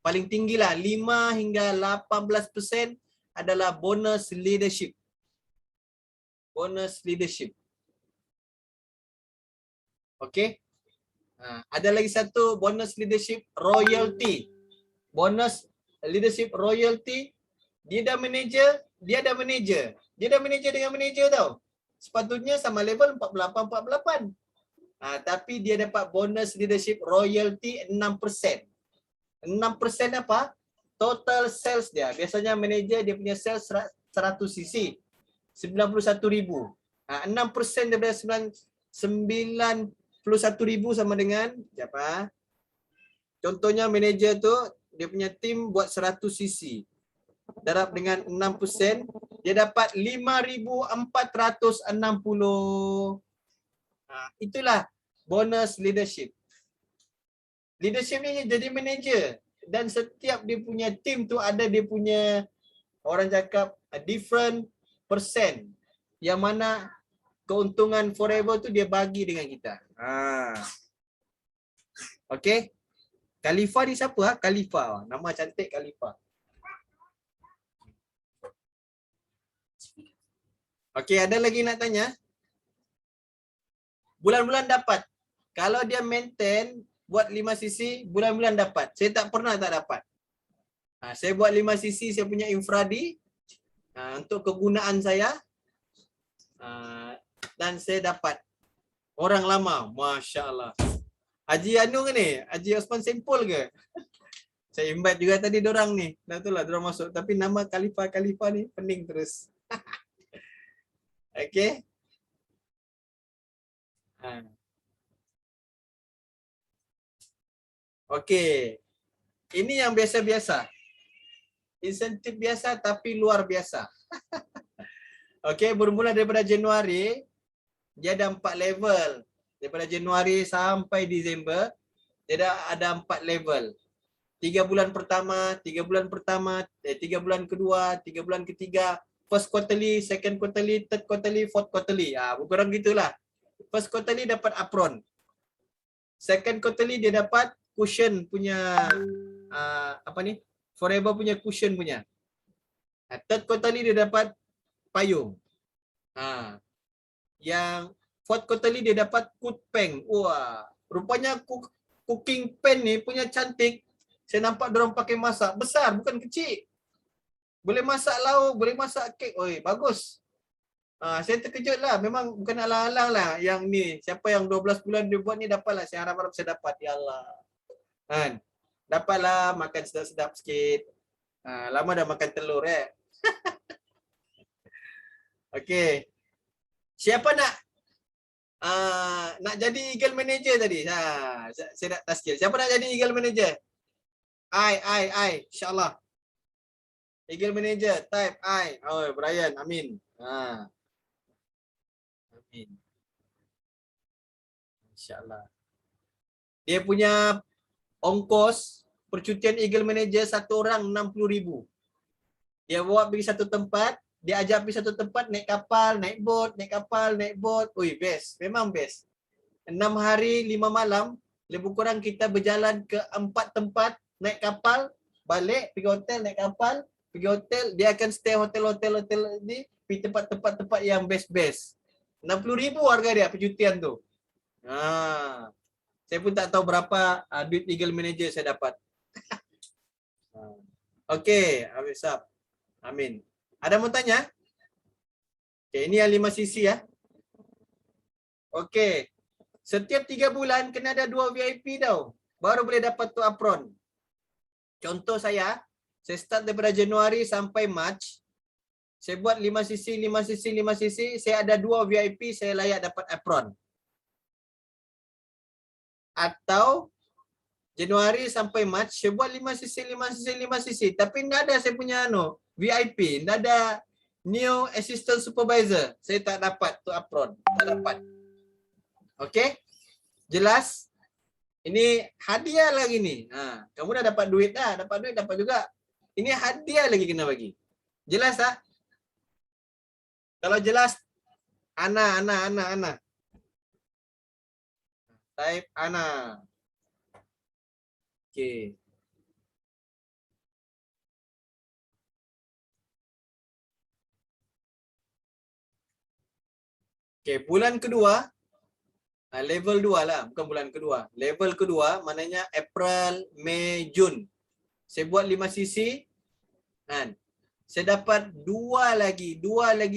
Paling tinggi lah 5 hingga 18% adalah bonus leadership. Bonus leadership. Okey. Ada lagi satu bonus leadership royalty. Bonus leadership royalty, dia dah manager, dia dah manager. Dia dah manager dengan manager tau. Sepatutnya sama level 48-48. Tapi dia dapat bonus leadership royalty 6%. 6% apa? Total sales dia. Biasanya manager dia punya sales 100 cc. 91,000. 6% daripada 91,000 sama dengan siapa? Contohnya manager tu dia punya tim buat 100 cc. Darab dengan 6%, dia dapat 5,460. Itulah bonus leadership. Leadership ni jadi manager dan setiap dia punya tim tu ada dia punya, orang cakap, different percent yang mana keuntungan forever tu dia bagi dengan kita. Okey. Khalifa ni siapa? Khalifa. Nama cantik Khalifa. Okey, ada lagi nak tanya? Bulan-bulan dapat. Kalau dia maintain buat 5 cc, bulan-bulan dapat. Saya tak pernah tak dapat. Saya buat 5 cc, saya punya infradi untuk kegunaan saya. Dan saya dapat. Orang lama, Masya Allah. Haji Anu ke ni? Haji Osman Sempol ke? Saya invite juga tadi dorang ni. Dah tu lah dorang masuk. Tapi nama Khalifa ni pening terus. Okey. Okey. Ini yang biasa-biasa. Insentif biasa tapi luar biasa. Okey, bermula daripada Januari, dia ada 4 level. Daripada Januari sampai Disember, dia ada 4 level. 3 bulan pertama, 3 bulan pertama, 3 bulan kedua, 3 bulan ketiga, first quarterly, second quarterly, third quarterly, fourth quarterly. Kurang gitulah. First quarterly dapat apron. Second quarterly dia dapat cushion punya forever punya cushion punya. Third quarterly dia dapat payung. Yang fourth quarterly dia dapat cook peng. Wah, rupanya cooking pen ni punya cantik. Saya nampak dorang pakai masak besar, bukan kecil. Boleh masak lauk, boleh masak kek. Oi, bagus. Saya terkejut lah. Memang bukan alang-alang lah yang ni. Siapa yang 12 bulan dia buat ni dapatlah. Saya harap saya dapat. Ya Allah. Kan? Dapatlah makan sedap-sedap sikit. Lama dah makan telur Okey. Siapa nak jadi Eagle Manager tadi? Saya nak taskil. Siapa nak jadi Eagle Manager? InsyaAllah. Eagle Manager, type I. Oh, Brian, amin. Amin. InsyaAllah. Dia punya ongkos percutian Eagle Manager satu orang 60,000. Dia bawa pergi satu tempat, dia ajak pergi satu tempat, naik kapal, naik bot, naik kapal, naik bot. Ui, best. Memang best. 6 hari 5 malam, lebih kurang kita berjalan ke 4 tempat, naik kapal, balik, pergi hotel, naik kapal, pergi hotel, dia akan stay hotel ni, pergi tempat-tempat yang best-best. 60,000 harga dia percutian tu. Saya pun tak tahu berapa duit Eagle Manager saya dapat. Okey, habis up. Amin. Ada mau tanya? Okey, ini yang 5 cc ya. Okey. Setiap 3 bulan kena ada 2 VIP tau. Baru boleh dapat tu apron. Contoh saya start daripada Januari sampai Mac. Saya buat 5 cc, 5 cc, 5 cc. Saya ada 2 VIP, saya layak dapat apron. Atau Januari sampai Mac, saya buat 5 cc, 5 cc, 5 cc. Tapi tidak ada saya punya VIP. Tidak ada new assistant supervisor. Saya tak dapat tu apron. Tak dapat. Okey? Jelas? Ini hadiah lagi ni. Kamu dah dapat duit dah. Dapat duit, dapat juga. Ini hadiah lagi kena bagi. Jelas tak? Kalau jelas, Ana. Type Ana. Okey. Okey, bulan kedua. Level 2 lah, bukan bulan kedua. Level kedua maknanya April, Mei, Jun. Saya buat 5 sisi kan. Saya dapat dua lagi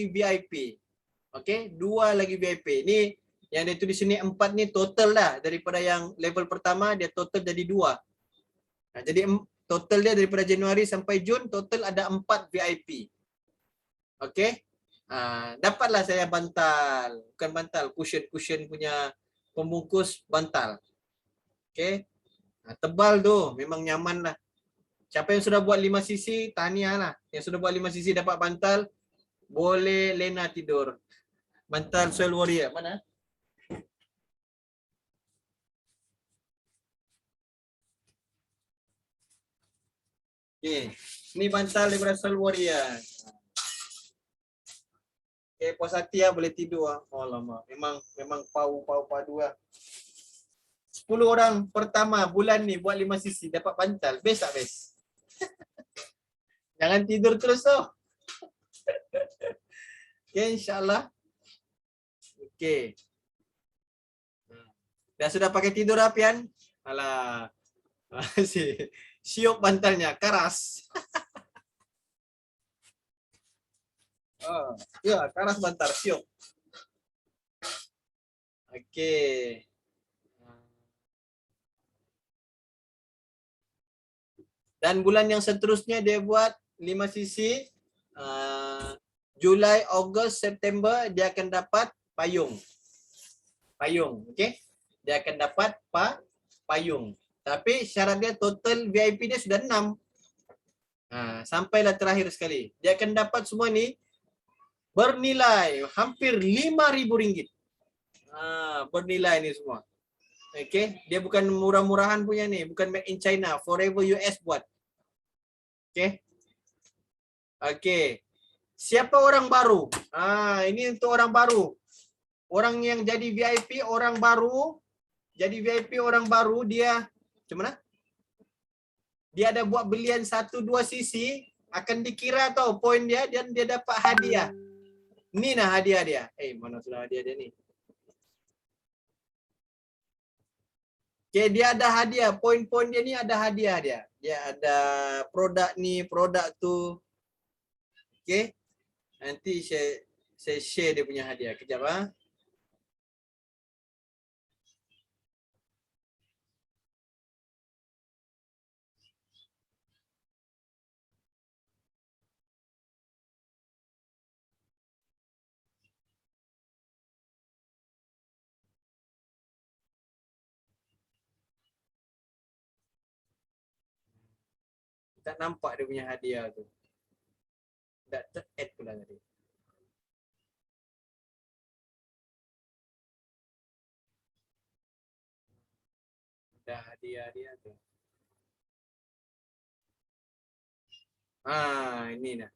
VIP. Okey, 2 lagi VIP. Ni yang dia tulis sini 4 ni total lah daripada yang level pertama dia total jadi 2. Jadi total dia daripada Januari sampai Jun total ada 4 VIP. Okey. Dapatlah saya bantal, bukan bantal, cushion punya pembungkus bantal. Okey. Tebal tu, memang nyaman lah. Siapa yang sudah buat 5 sisi, tahniah lah. Yang sudah buat 5 sisi dapat bantal, boleh lena tidur. Bantal Soil Warrior. Mana? Okey. Ni bantal daripada Soil Warrior. Okay, puas hati lah, boleh tidur lah. Oh lama. Memang padu lah. 10 orang pertama bulan ni buat 5 sisi dapat bantal. Best tak best? Jangan tidur terus tu. Okay, insyaAllah. Okay. Dah sudah pakai tidur Apian? Alah. Siuk bantalnya, karas. Oh, ya, karas bantal, siuk. Okay. Dan bulan yang seterusnya dia buat 5 sisi. Julai, Ogos, September dia akan dapat payung. Payung, okey? Dia akan dapat payung. Tapi syarat dia total VIP dia sudah 6. Sampailah terakhir sekali. Dia akan dapat semua ni bernilai hampir RM5,000. Bernilai ni semua. Okey, dia bukan murah-murahan punya ni, bukan made in China, Forever US buat. Okey. Okey. Siapa orang baru? Ini untuk orang baru. Orang yang jadi VIP orang baru, jadi VIP orang baru dia macam mana? Dia ada buat belian 1-2 sisi, akan dikira tau poin dia dan dia dapat hadiah. Ni nah hadiah dia. Mana sudah hadiah dia ni? Okay, dia ada hadiah. Poin-poin dia ni ada hadiah dia. Dia ada produk ni, produk tu. Okay. Nanti saya share dia punya hadiah. Kejap ah. Tak nampak dia punya hadiah tu. Tak ter-add pula tadi. Dah hadiah dia tu. Ini dah.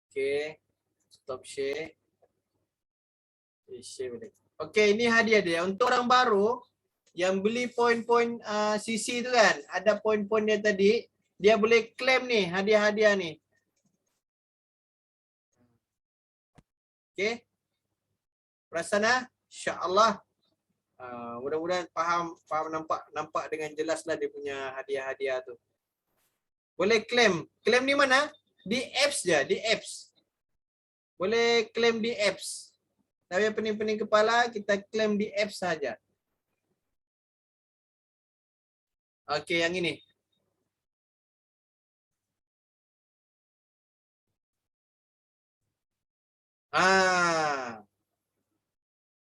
Okay. Stop share. Share balik. Okay, ini hadiah dia. Untuk orang baru yang beli poin-poin CC tu kan, ada poin-poin dia tadi, dia boleh claim ni hadiah-hadiah ni. Okay. Perasan lah? InsyaAllah. Mudah-mudahan faham nampak dengan jelas lah dia punya hadiah-hadiah tu. Boleh claim. Claim di mana? Di apps je, di apps. Boleh claim di apps. Tapi pening-pening kepala, kita claim di apps saja. Okey, yang ini.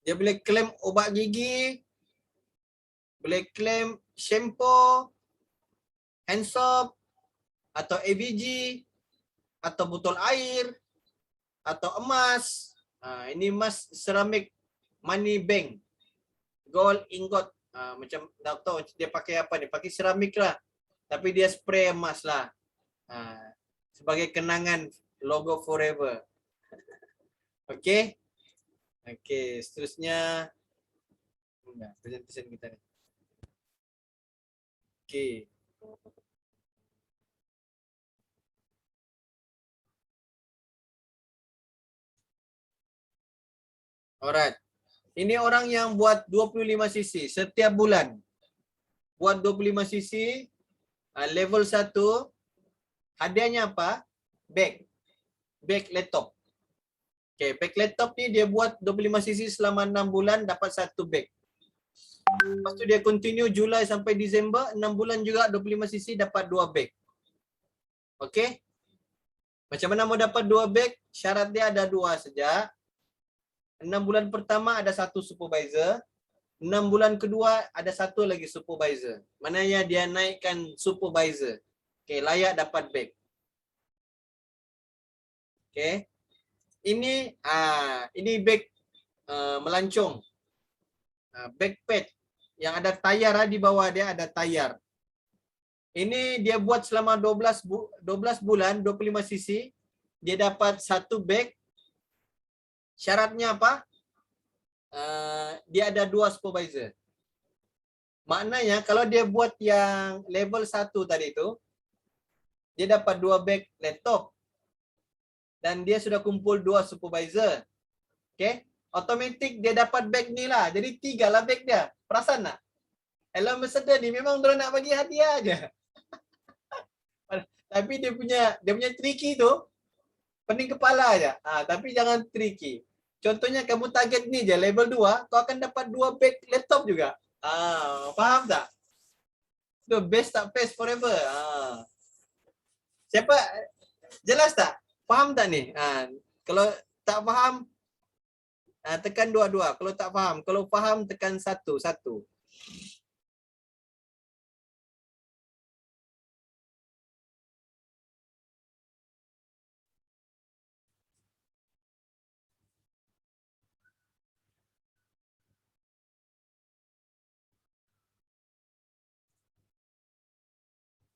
Dia boleh claim ubat gigi, boleh claim shampoo, hand soap, atau AVG, atau botol air, atau emas. Ini emas ceramik money bank, gold ingot. Macam tak tahu dia pakai apa ni, pakai ceramik lah. Tapi dia spray emas lah. Sebagai kenangan logo Forever. Okey. Okey, seterusnya presentation kita ni. Okey. Alright. Ini orang yang buat 25 cc setiap bulan. Buat 25 cc, level 1, hadiahnya apa? Bag. Bag laptop. Okay, bag laptop ni dia buat 25 cc selama 6 bulan dapat 1 bag. Lepas tu dia continue Julai sampai Disember, 6 bulan juga 25 cc dapat 2 bag. Okay? Macam mana mau dapat 2 bag? Syarat dia ada 2 saja. 6 bulan pertama ada 1 supervisor. 6 bulan kedua ada 1 lagi supervisor. Maknanya dia naikkan supervisor. Okay, layak dapat bag. Okay. Ini bag melancong. Backpack yang ada tayar di bawah dia ada tayar. Ini dia buat selama 12 bulan 25 cc. Dia dapat 1 bag. Syaratnya apa? Dia ada 2 supervisor. Maknanya kalau dia buat yang level 1 tadi itu, dia dapat 2 bag laptop. Dan dia sudah kumpul 2 supervisor. Okay? Automatik dia dapat bag ni lah. Jadi 3 lah bag dia. Perasan tak? Elon Ambassador ni memang dia nak bagi hadiah aja. Tapi dia punya tricky tu pening kepala aja. Tapi jangan tricky. Contohnya kamu target ni je level 2, kau akan dapat 2 bag laptop juga. Faham tak? The best tak best forever. Siapa jelas tak? Faham tak ni? Kalau tak faham tekan 2. Kalau tak faham, kalau faham tekan 1.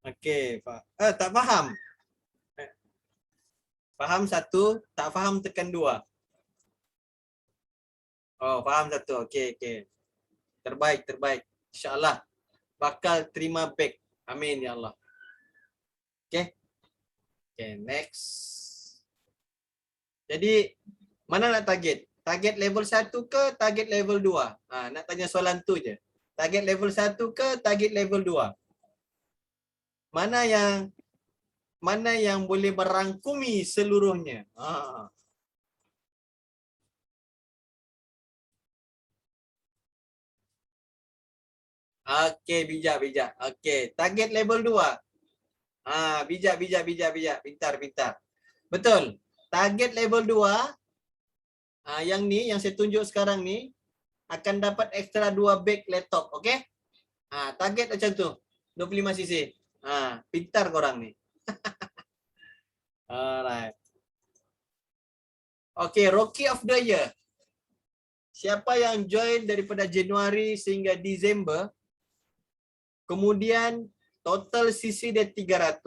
Okey, tak faham. Faham 1, tak faham tekan 2. Oh, faham 1. Okey. Terbaik. Insya-Allah bakal terima bag. Amin ya Allah. Okey, next. Jadi mana nak target? Target level 1 ke target level 2? Nak tanya soalan tu je. Target level 1 ke target level 2? Mana yang boleh merangkumi seluruhnya? Okey, bijak. Okey, target level 2. Bijak. Pintar. Betul. Target level 2 yang ni yang saya tunjuk sekarang ni akan dapat extra 2 bag laptop, okey? Target macam tu. 25 cc. Pintar korang ni. Alright. Okey, Rookie of the Year. Siapa yang join daripada Januari sehingga Disember, kemudian total CC dia 300,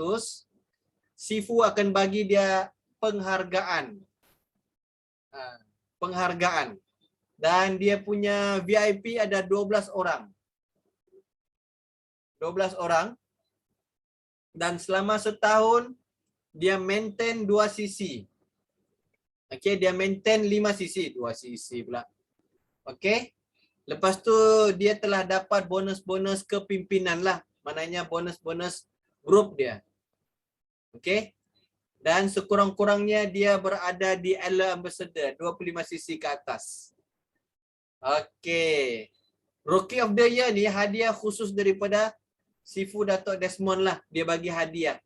Sifu akan bagi dia penghargaan. Dan dia punya VIP ada 12 orang. 12 orang. Dan selama setahun dia maintain 2 CC. Okey, dia maintain 5 CC, 2 CC pula. Okey. Lepas tu dia telah dapat bonus-bonus kepimpinan lah. Maknanya bonus-bonus grup dia. Okey. Dan sekurang-kurangnya dia berada di Elon Ambassador 25 cc ke atas. Okey. Rookie of the Year ni hadiah khusus daripada Sifu Datuk Desmond lah. Dia bagi hadiah.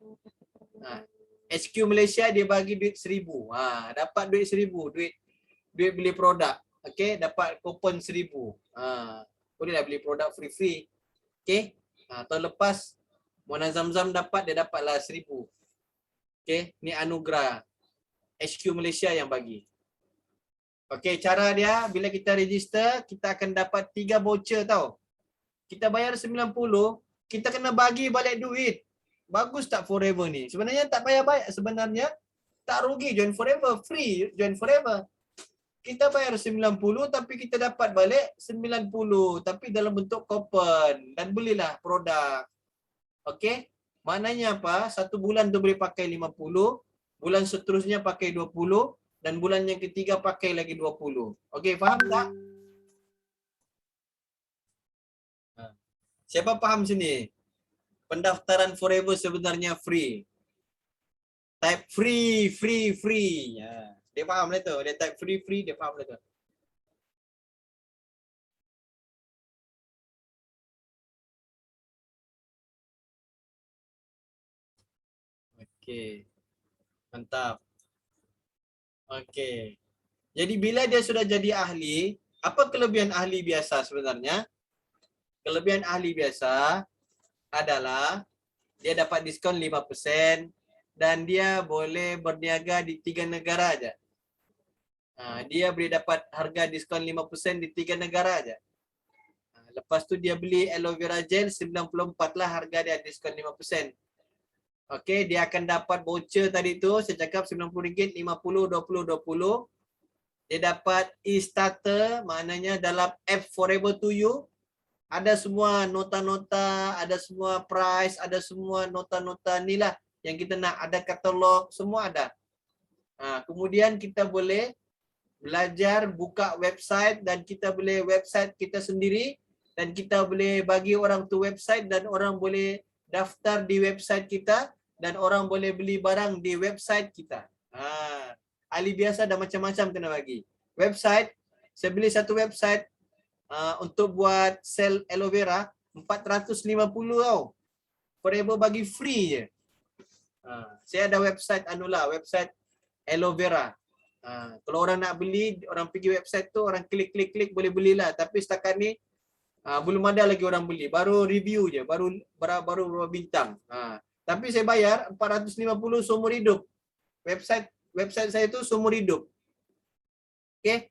HQ Malaysia dia bagi duit 1,000. Dapat duit 1,000. Duit beli produk. Okey, dapat kupon 1,000. Bolehlah beli produk free. Okey. Tahun lepas Mona Zamzam dapat, dia dapatlah 1,000. Okey, ni anugerah HQ Malaysia yang bagi. Okey, cara dia bila kita register, kita akan dapat 3 voucher tau. Kita bayar 90, kita kena bagi balik duit. Bagus tak forever ni? Sebenarnya tak payah bayar. Sebenarnya tak rugi join forever, free join forever. Kita bayar 90 tapi kita dapat balik 90 tapi dalam bentuk coupon dan belilah produk. Okey? Maknanya apa? 1 bulan tu boleh pakai 50, bulan seterusnya pakai 20 dan bulan yang ketiga pakai lagi 20. Okey, faham tak? Siapa paham sini? Pendaftaran Forever sebenarnya free. Type free. Ya. Dia faham lah tu. Dia type free, dia faham lah tu. Okey. Mantap. Okey. Jadi bila dia sudah jadi ahli, apa kelebihan ahli biasa sebenarnya? Kelebihan ahli biasa adalah dia dapat diskon 5% dan dia boleh berniaga di 3 negara aja. Dia boleh dapat harga diskon 5% di 3 negara aja. Lepas tu dia beli aloe vera gel 94 lah harga dia, diskon 5%. Okey, dia akan dapat voucher tadi tu, saya cakap RM90, 50, 20, 20. Dia dapat e-starter, maknanya dalam app Forever to You, ada semua nota-nota, ada semua price, ada semua nota-nota ni lah yang kita nak, ada katalog, semua ada. Kemudian kita boleh belajar buka website dan kita boleh website kita sendiri dan kita boleh bagi orang tu website dan orang boleh daftar di website kita dan orang boleh beli barang di website kita. Ahli biasa dah macam-macam kena bagi. Website, saya beli satu website untuk buat sell aloe vera 450 tau. Forever bagi free je. Saya ada website website aloe vera. Kalau orang nak beli, orang pergi website tu, orang klik boleh belilah. Tapi setakat ni belum ada lagi orang beli. Baru review je, baru berapa bintang. Tapi saya bayar 450 seumur hidup. Website saya tu seumur hidup. Okay?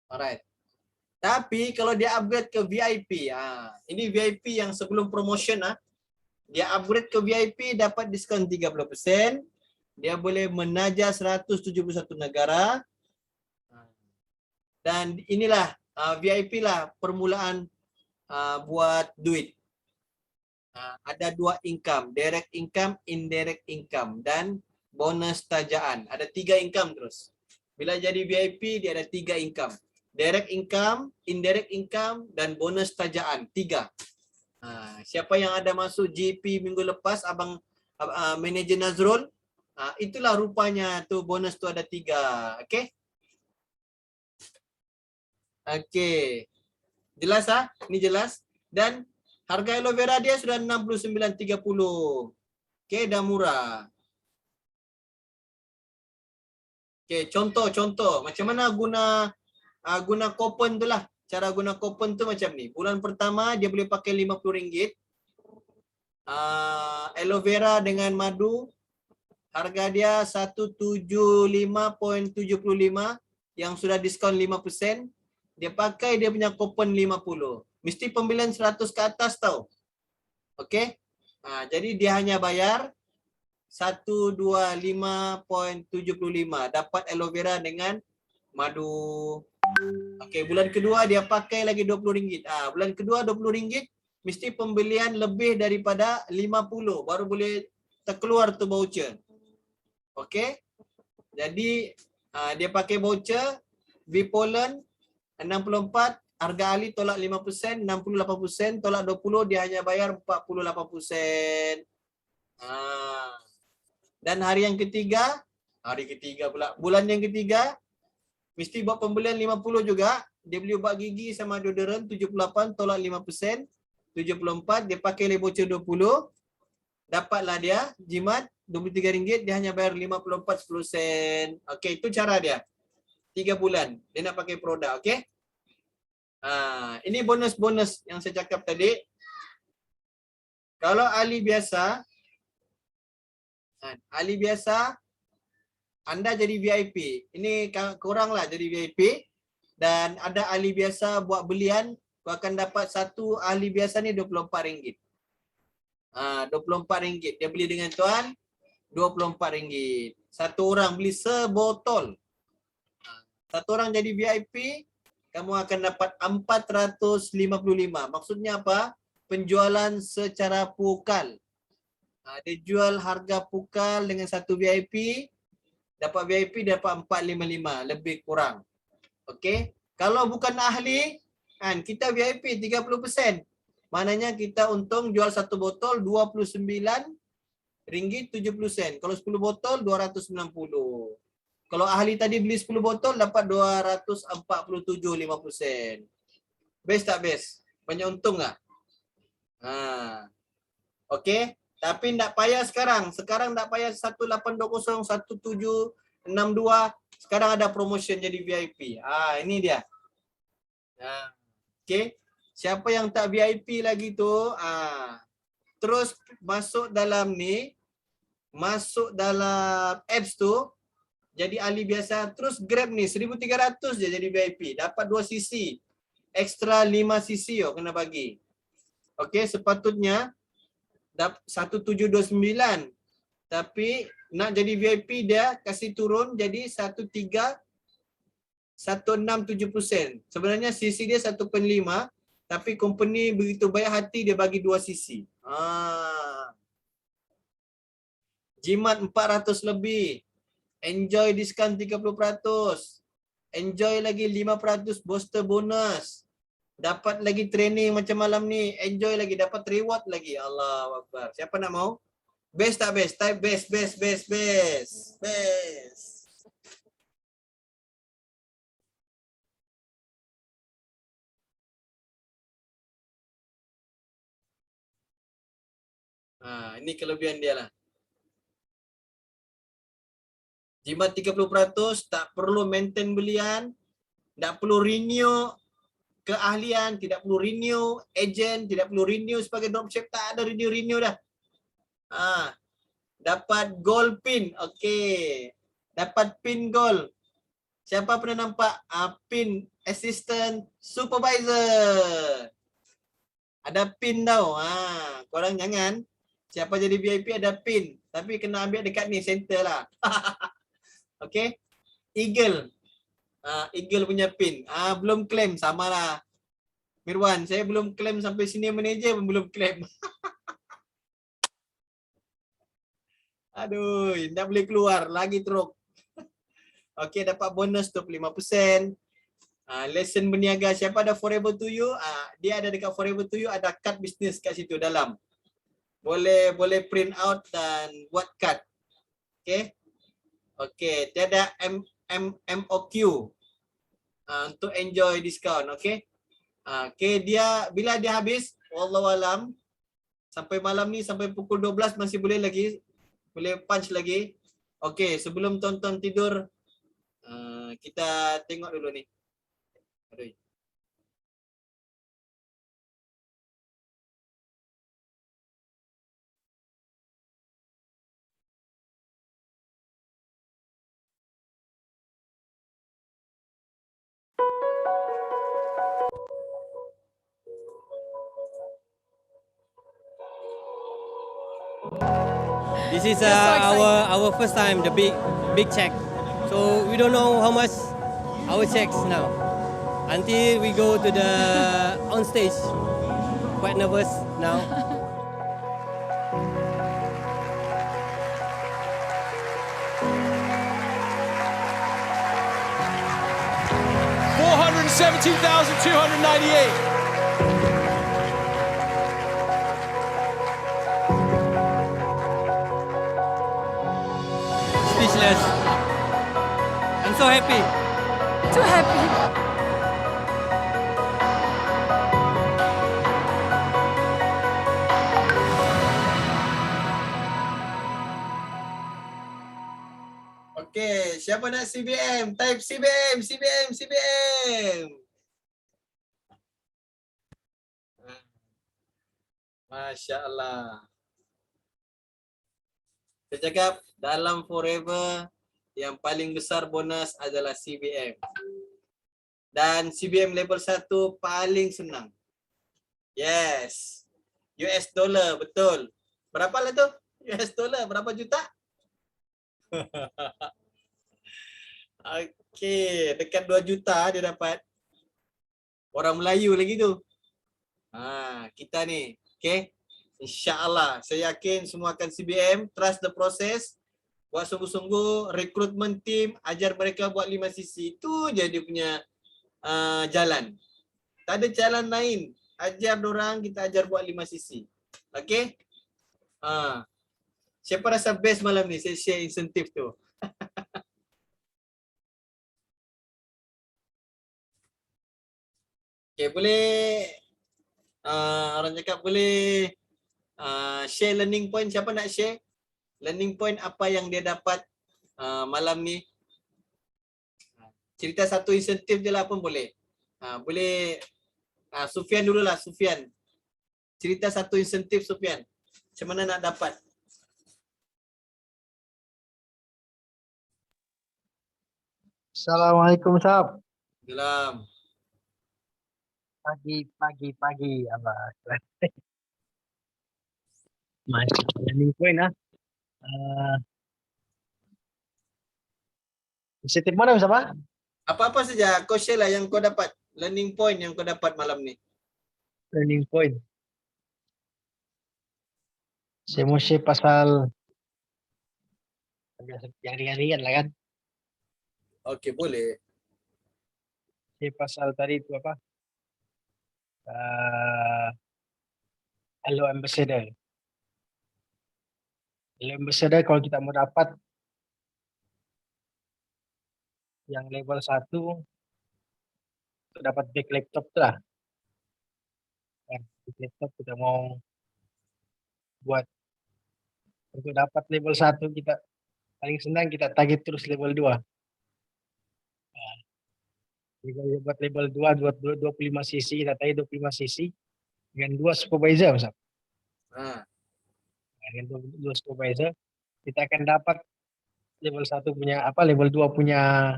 Alright. Tapi kalau dia upgrade ke VIP, ini VIP yang sebelum promotion, dia upgrade ke VIP dapat diskon 30%. Dia boleh menaja 171 negara. Dan inilah VIP lah permulaan buat duit. Ada 2 income, direct income, indirect income dan bonus tajaan. Ada 3 income terus. Bila jadi VIP dia ada 3 income. Direct income, indirect income dan bonus tajaan. 3. Siapa yang ada masuk GP minggu lepas, abang manager Nazrul, itulah rupanya tu bonus tu ada 3. Okey? Okey. Jelas Ini jelas. Dan harga aloe vera dia sudah 69.30. Okey, dah murah. Okey, contoh macam mana guna kupon tu lah. Cara guna kupon tu macam ni. Bulan pertama dia boleh pakai RM50. Aloe vera dengan madu harga dia 175.75 yang sudah diskon 5%. Dia pakai dia punya kupon 50. Mesti pembelian 100 ke atas tau. Okey? Jadi dia hanya bayar 125.75 dapat aloe vera dengan madu. Okey, bulan kedua dia pakai lagi RM20. Bulan kedua RM20 mesti pembelian lebih daripada 50 baru boleh terkeluar tu voucher. Okey? Jadi dia pakai voucher Bipolen 64, harga ahli tolak 5%, 68%, tolak 20, dia hanya bayar 48%. Dan hari ketiga pula, bulan yang ketiga, mesti buat pembelian 50 juga. Dia beli ubat gigi sama deodoran 78, tolak 5%, 74, dia pakai voucher 20, dapatlah dia jimat RM23, dia hanya bayar 54 10 sen. Okey, itu cara dia. 3 bulan dia nak pakai produk, okey? Ini bonus-bonus yang saya cakap tadi. Kalau ahli biasa anda jadi VIP. Ini kuranglah jadi VIP dan ada ahli biasa buat belian, kau akan dapat satu ahli biasa ni RM24. RM24 dia beli dengan tuan, RM24. Satu orang beli sebotol. Satu orang jadi VIP, kamu akan dapat 455. Maksudnya apa? Penjualan secara pukal. Dia jual harga pukal dengan satu VIP, dapat 455, lebih kurang. Okey. Kalau bukan ahli, Kan kita VIP 30%. Maknanya kita untung jual satu botol RM29.70. Kalau 10 botol 290. Kalau ahli tadi beli 10 botol dapat 247.50 sen. Best tak best? Banyak untung tak? Okey. Tapi tak payah sekarang. Sekarang tak payah 1820 1762. Sekarang ada promotion jadi VIP. Ini dia. Okey. Siapa yang tak VIP lagi tu, terus masuk dalam ni, masuk dalam apps tu, jadi ahli biasa, terus grab ni 1,300 je jadi VIP, dapat 2 cc, extra 5 cc kena bagi. Okey, sepatutnya 1729, tapi nak jadi VIP dia kasih turun jadi 1670 sen. Sebenarnya cc dia 1.5, tapi company begitu baik hati dia bagi 2 cc. Jimat 400 lebih. Enjoy diskaun 30%. Enjoy lagi 5% booster bonus. Dapat lagi training macam malam ni. Enjoy lagi, dapat reward lagi. Allahu Akbar. Siapa nak mau? Best tak best? Type best, best, best, best. Best. Ini kelebihan dia lah. Jimat 30%, tak perlu maintain belian, tak perlu renew keahlian, tidak perlu renew agent, tidak perlu renew sebagai dropship, tak ada renew dah. Dapat gold pin, okey. Dapat pin gold. Siapa pernah nampak pin assistant supervisor? Ada pin tau. Korang jangan. Siapa jadi VIP ada pin, tapi kena ambil dekat ni center lah. Okey. Eagle. Eagle punya pin. Belum claim, samalah. Mirwan, saya belum claim sampai senior manager pun belum claim. Aduh, tak boleh keluar lagi teruk. Okey, dapat bonus 25%. Lesson berniaga, siapa ada Forever to You? Dia ada dekat Forever to You, ada kad bisnes kat situ dalam. Boleh print out dan buat kad. Okey. Okey, tiada MOQ untuk enjoy diskaun, okey. Okey, dia bila dia habis, wallahualam, sampai malam ni sampai pukul 12 masih boleh lagi, boleh punch lagi. Okey, sebelum tonton tidur, kita tengok dulu ni. Aduh. This is You're so excited. our first time, the big check. So we don't know how much our checks now until we go to the on stage. Quite nervous now. $417,298. Speechless. I'm so happy. Too happy. Okey, siapa nak CBM? Type CBM, CBM, CBM. Masya Allah. Saya cakap dalam Forever yang paling besar bonus adalah CBM. Dan CBM level 1 paling senang. Yes. US dollar, betul. Berapa lah tu? US dollar, berapa juta? Okey, dekat 2 juta dia dapat. Orang Melayu lagi tu. Kita ni. Okey. InsyaAllah. Saya yakin semua akan CBM. Trust the process. Buat sungguh-sungguh. Recruitment team. Ajar mereka buat 5 sisi. Itu je dia punya jalan. Tak ada jalan lain. Ajar dorang, kita ajar buat 5 sisi. Okay? Siapa rasa best malam ni? Saya share insentif tu. Okay, boleh orang cakap boleh share learning point. Siapa nak share? Learning point apa yang dia dapat malam ni. Cerita satu insentif je lah pun boleh. Boleh Sufian dululah, Sufian. Cerita satu insentif Sufian. Macam mana nak dapat? Assalamualaikum Sab. Salam. Pagi abah. Masya learning point lah. Insentif mana Sab? Apa-apa saja kau share lah yang kau dapat. Learning point yang kau dapat malam ni. Learning point. Saya mau share pasal yang ringan-ringan lah kan. Okey, boleh. Share pasal tadi itu apa? Hello Ambassador. Hello Ambassador kalau kita mau dapat yang level 1 untuk dapat back laptop tu lah. Back laptop kita mau buat untuk dapat level 1 kita paling senang kita target terus level 2. Jadi buat level 2 25 cc, kita target 25 cc dengan 2 supervisor Ustaz. Dengan 2 supervisor kita akan dapat level 1 punya apa, level 2 punya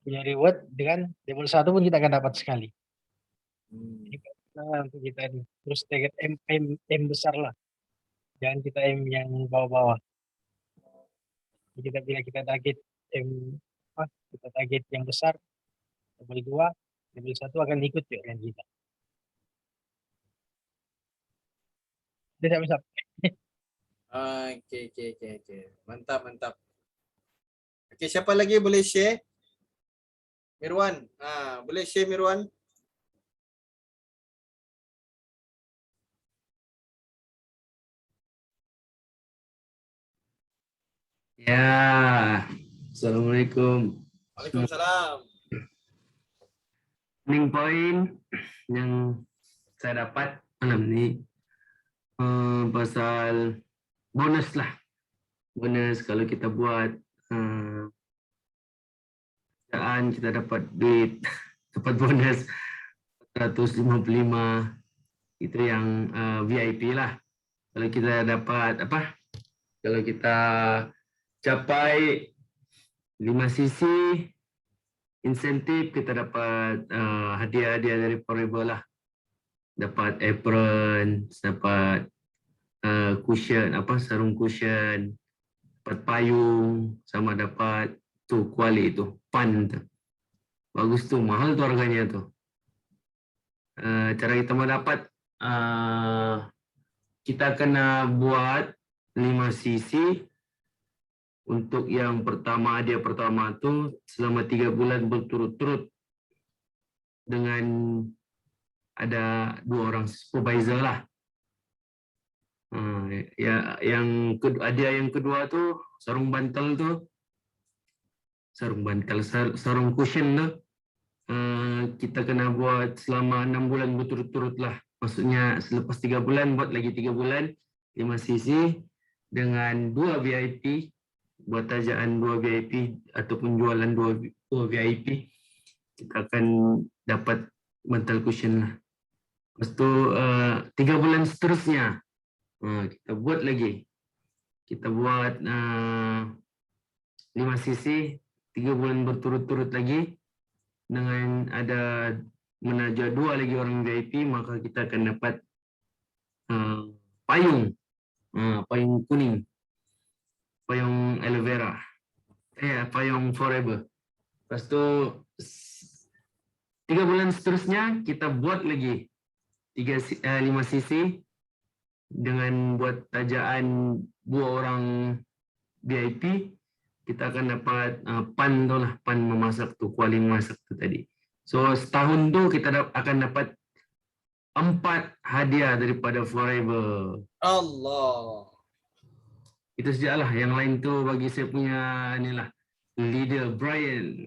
reward, dengan level 1 pun kita akan dapat sekali. Jadi untuk kita ini terus target M besar lah. Jangan kita M yang bawah-bawah. Jadi bila kita target kita target yang besar, level 2, level 1 akan ikut dengan kita. Dia tak Okey. Mantap. Okey, siapa lagi boleh share? Mirwan. Boleh share Mirwan? Ya. Assalamualaikum. Waalaikumsalam. Learning point yang saya dapat malam ni pasal bonus lah. Bonus kalau kita buat kita dapat duit, dapat bonus 155. Itu yang VIP lah. Kalau kita dapat kalau kita capai 5 sisi insentif, kita dapat hadiah-hadiah dari Forever lah. Dapat apron, dapat cushion, sarung cushion, dapat payung, sama dapat tu kuali tu, pan tu. Bagus tu, mahal tu harganya tu. Cara kita mau dapat, kita kena buat 5 sisi. Untuk yang pertama, dia pertama tu selama 3 bulan berturut-turut dengan ada 2 orang supervisor lah. Yang kedua tu sarung bantal tu, sarung cushion tu, kita kena buat selama 6 bulan berturut-turut lah. Maksudnya selepas 3 bulan buat lagi 3 bulan 5 sisi dengan 2 VIP. Buat tajaan 2 VIP ataupun jualan 2 VIP, kita akan dapat bantal cushion lah. Lepas tu 3 bulan seterusnya kita buat lagi. Kita buat 5 sisi 3 bulan berturut-turut lagi dengan ada menaja 2 lagi orang VIP, maka kita akan dapat payung kuning. Payung aloe vera. Payung Forever. Lepas tu 3 bulan seterusnya kita buat lagi 5 sisi dengan buat tajaan 2 orang VIP. Kita akan dapat pan tu lah, pan memasak tu, kuali memasak tu tadi. So setahun tu kita akan dapat 4 hadiah daripada Forever. Allah. Itu sajalah. Yang lain tu bagi saya punya inilah leader Brian.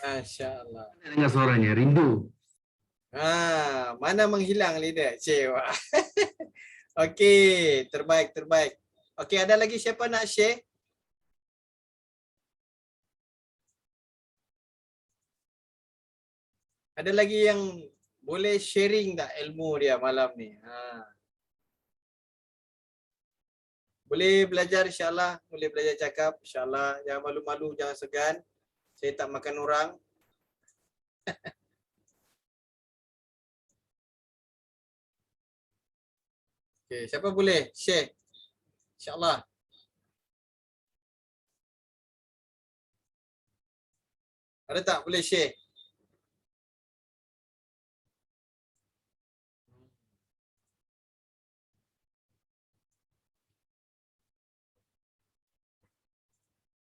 Masya Allah. Dengar suaranya, rindu. Mana menghilang leader? Cewa. Okey, terbaik. Okey, ada lagi siapa nak share? Ada lagi yang boleh sharing tak ilmu dia malam ni? Boleh belajar insyaAllah. Boleh belajar cakap insyaAllah. Jangan malu-malu, jangan segan. Saya tak makan orang. Okay, siapa boleh share? InsyaAllah. Ada tak boleh share?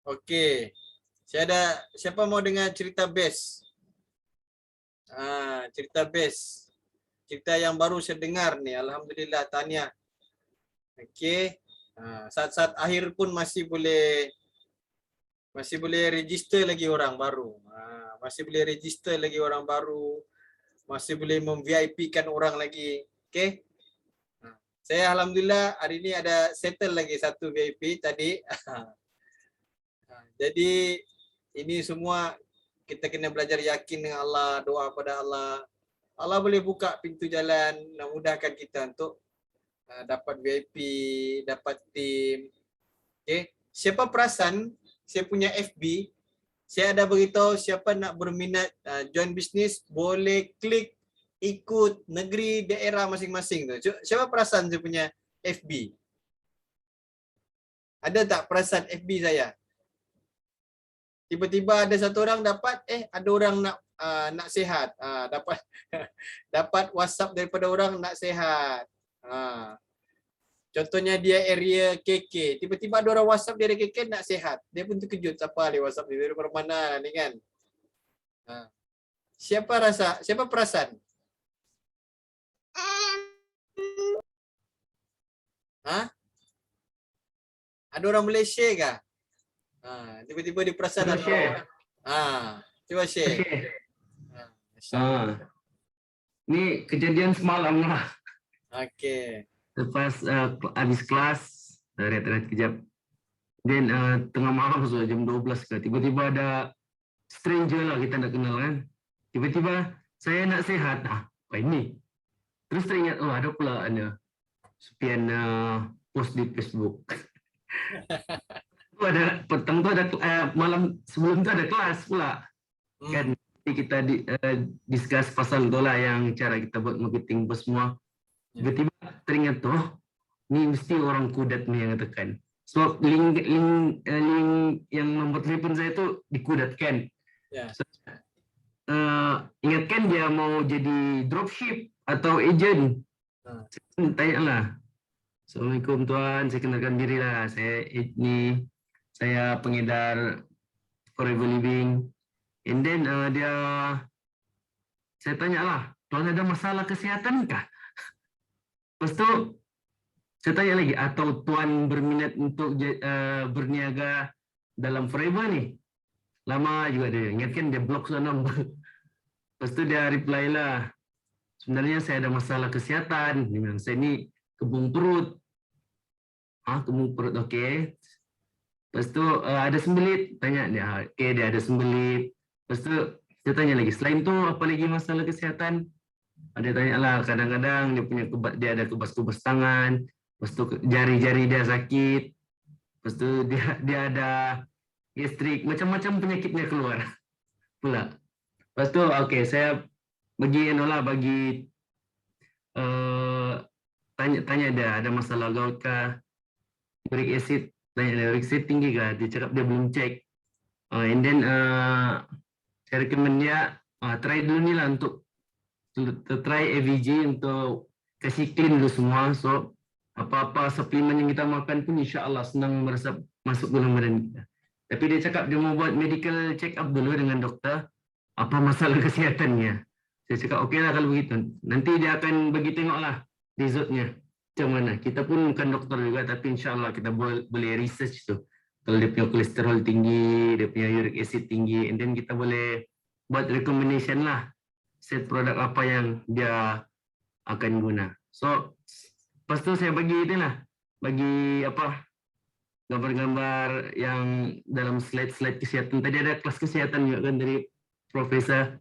Okey. Siapa mau dengar cerita best? Cerita best. Cerita yang baru saya dengar ni. Alhamdulillah, tahniah. Okey. Saat-saat akhir pun masih boleh register lagi orang baru. Masih boleh register lagi orang baru. Masih boleh mem-VIP-kan orang lagi. Okey. Saya alhamdulillah hari ni ada settle lagi satu VIP tadi. Jadi ini semua kita kena belajar yakin dengan Allah, doa pada Allah. Allah boleh buka pintu jalan dan mudahkan kita untuk dapat VIP, dapat tim. Okay. Siapa perasan saya punya FB, saya ada beritahu siapa nak berminat join bisnes boleh klik ikut negeri daerah masing-masing tu. Siapa perasan saya punya FB? Ada tak perasan FB saya? Tiba-tiba ada satu orang dapat, ada orang nak sihat. Dapat dapat WhatsApp daripada orang nak sihat. Contohnya dia area KK. Tiba-tiba ada orang WhatsApp dia area KK nak sihat. Dia pun terkejut, siapa dia WhatsApp dia dari mana ni kan? Siapa perasan? Ada orang boleh share ke? Tiba-tiba dia perasan ada orang. Cuba share. Ni kejadian semalam lah. Okey. Lepas habis kelas, rehat-rehat kejap. Then tengah malam so, jam 12 ke, tiba-tiba ada stranger lah, kita tak kenal kan. Tiba-tiba saya nak sihat. Apa ini? Terus teringat, ada pula sepian post di Facebook. Ada petang tu ada malam sebelum tu ada kelas pula kan, kita discuss pasal tu lah yang cara kita buat marketing apa semua. Tiba-tiba teringat ni mesti orang Kudat ni yang tekan, so link yang nombor telefon saya tu dikudatkan. So, ingatkan dia mau jadi dropship atau agent. Tanya lah, Assalamualaikum tuan, saya kenalkan diri lah, saya pengedar Forever Living. And then saya tanya lah, tuan ada masalah kesihatan kah? Lepas tu saya tanya lagi, atau tuan berminat untuk berniaga dalam Forever ni? Lama juga dia, ingatkan dia blok sana. Lepas tu dia reply lah, sebenarnya saya ada masalah kesihatan. Dia bilang, saya ni kembung perut. Kembung perut, okey. Lepas tu ada sembelit, tanya dia, okey dia ada sembelit. Lepas tu dia tanya lagi, selain tu apa lagi masalah kesihatan? Dia tanya lah, kadang-kadang dia ada kebas-kebas tangan, lepas tu jari-jari dia sakit, lepas tu dia ada gastrik, macam-macam penyakitnya keluar pula. Lepas tu okey, saya bagi tanya dia ada masalah gout kah, uric acid. Tanya dia, uric acid tinggi kah? Dia cakap dia belum cek. And then saya recommend dia try dulu ni lah untuk try AVG untuk kasih clean dulu semua. So apa-apa suplemen yang kita makan pun insya-Allah senang meresap masuk dalam badan kita. Tapi dia cakap dia mau buat medical check up dulu dengan doktor. apa masalah kesehatannya. Saya cakap okey lah kalau begitu. Nanti dia akan bagi tengoklah resultnya macam mana. Kita pun bukan doktor juga, tapi insyaAllah kita boleh research tu. Kalau dia punya kolesterol tinggi, dia punya uric acid tinggi, and then kita boleh buat recommendation lah set produk apa yang dia akan guna. So, lepas tu saya bagi itulah, bagi apa, gambar-gambar yang dalam slide-slide kesihatan. Tadi ada kelas kesihatan juga kan dari profesor.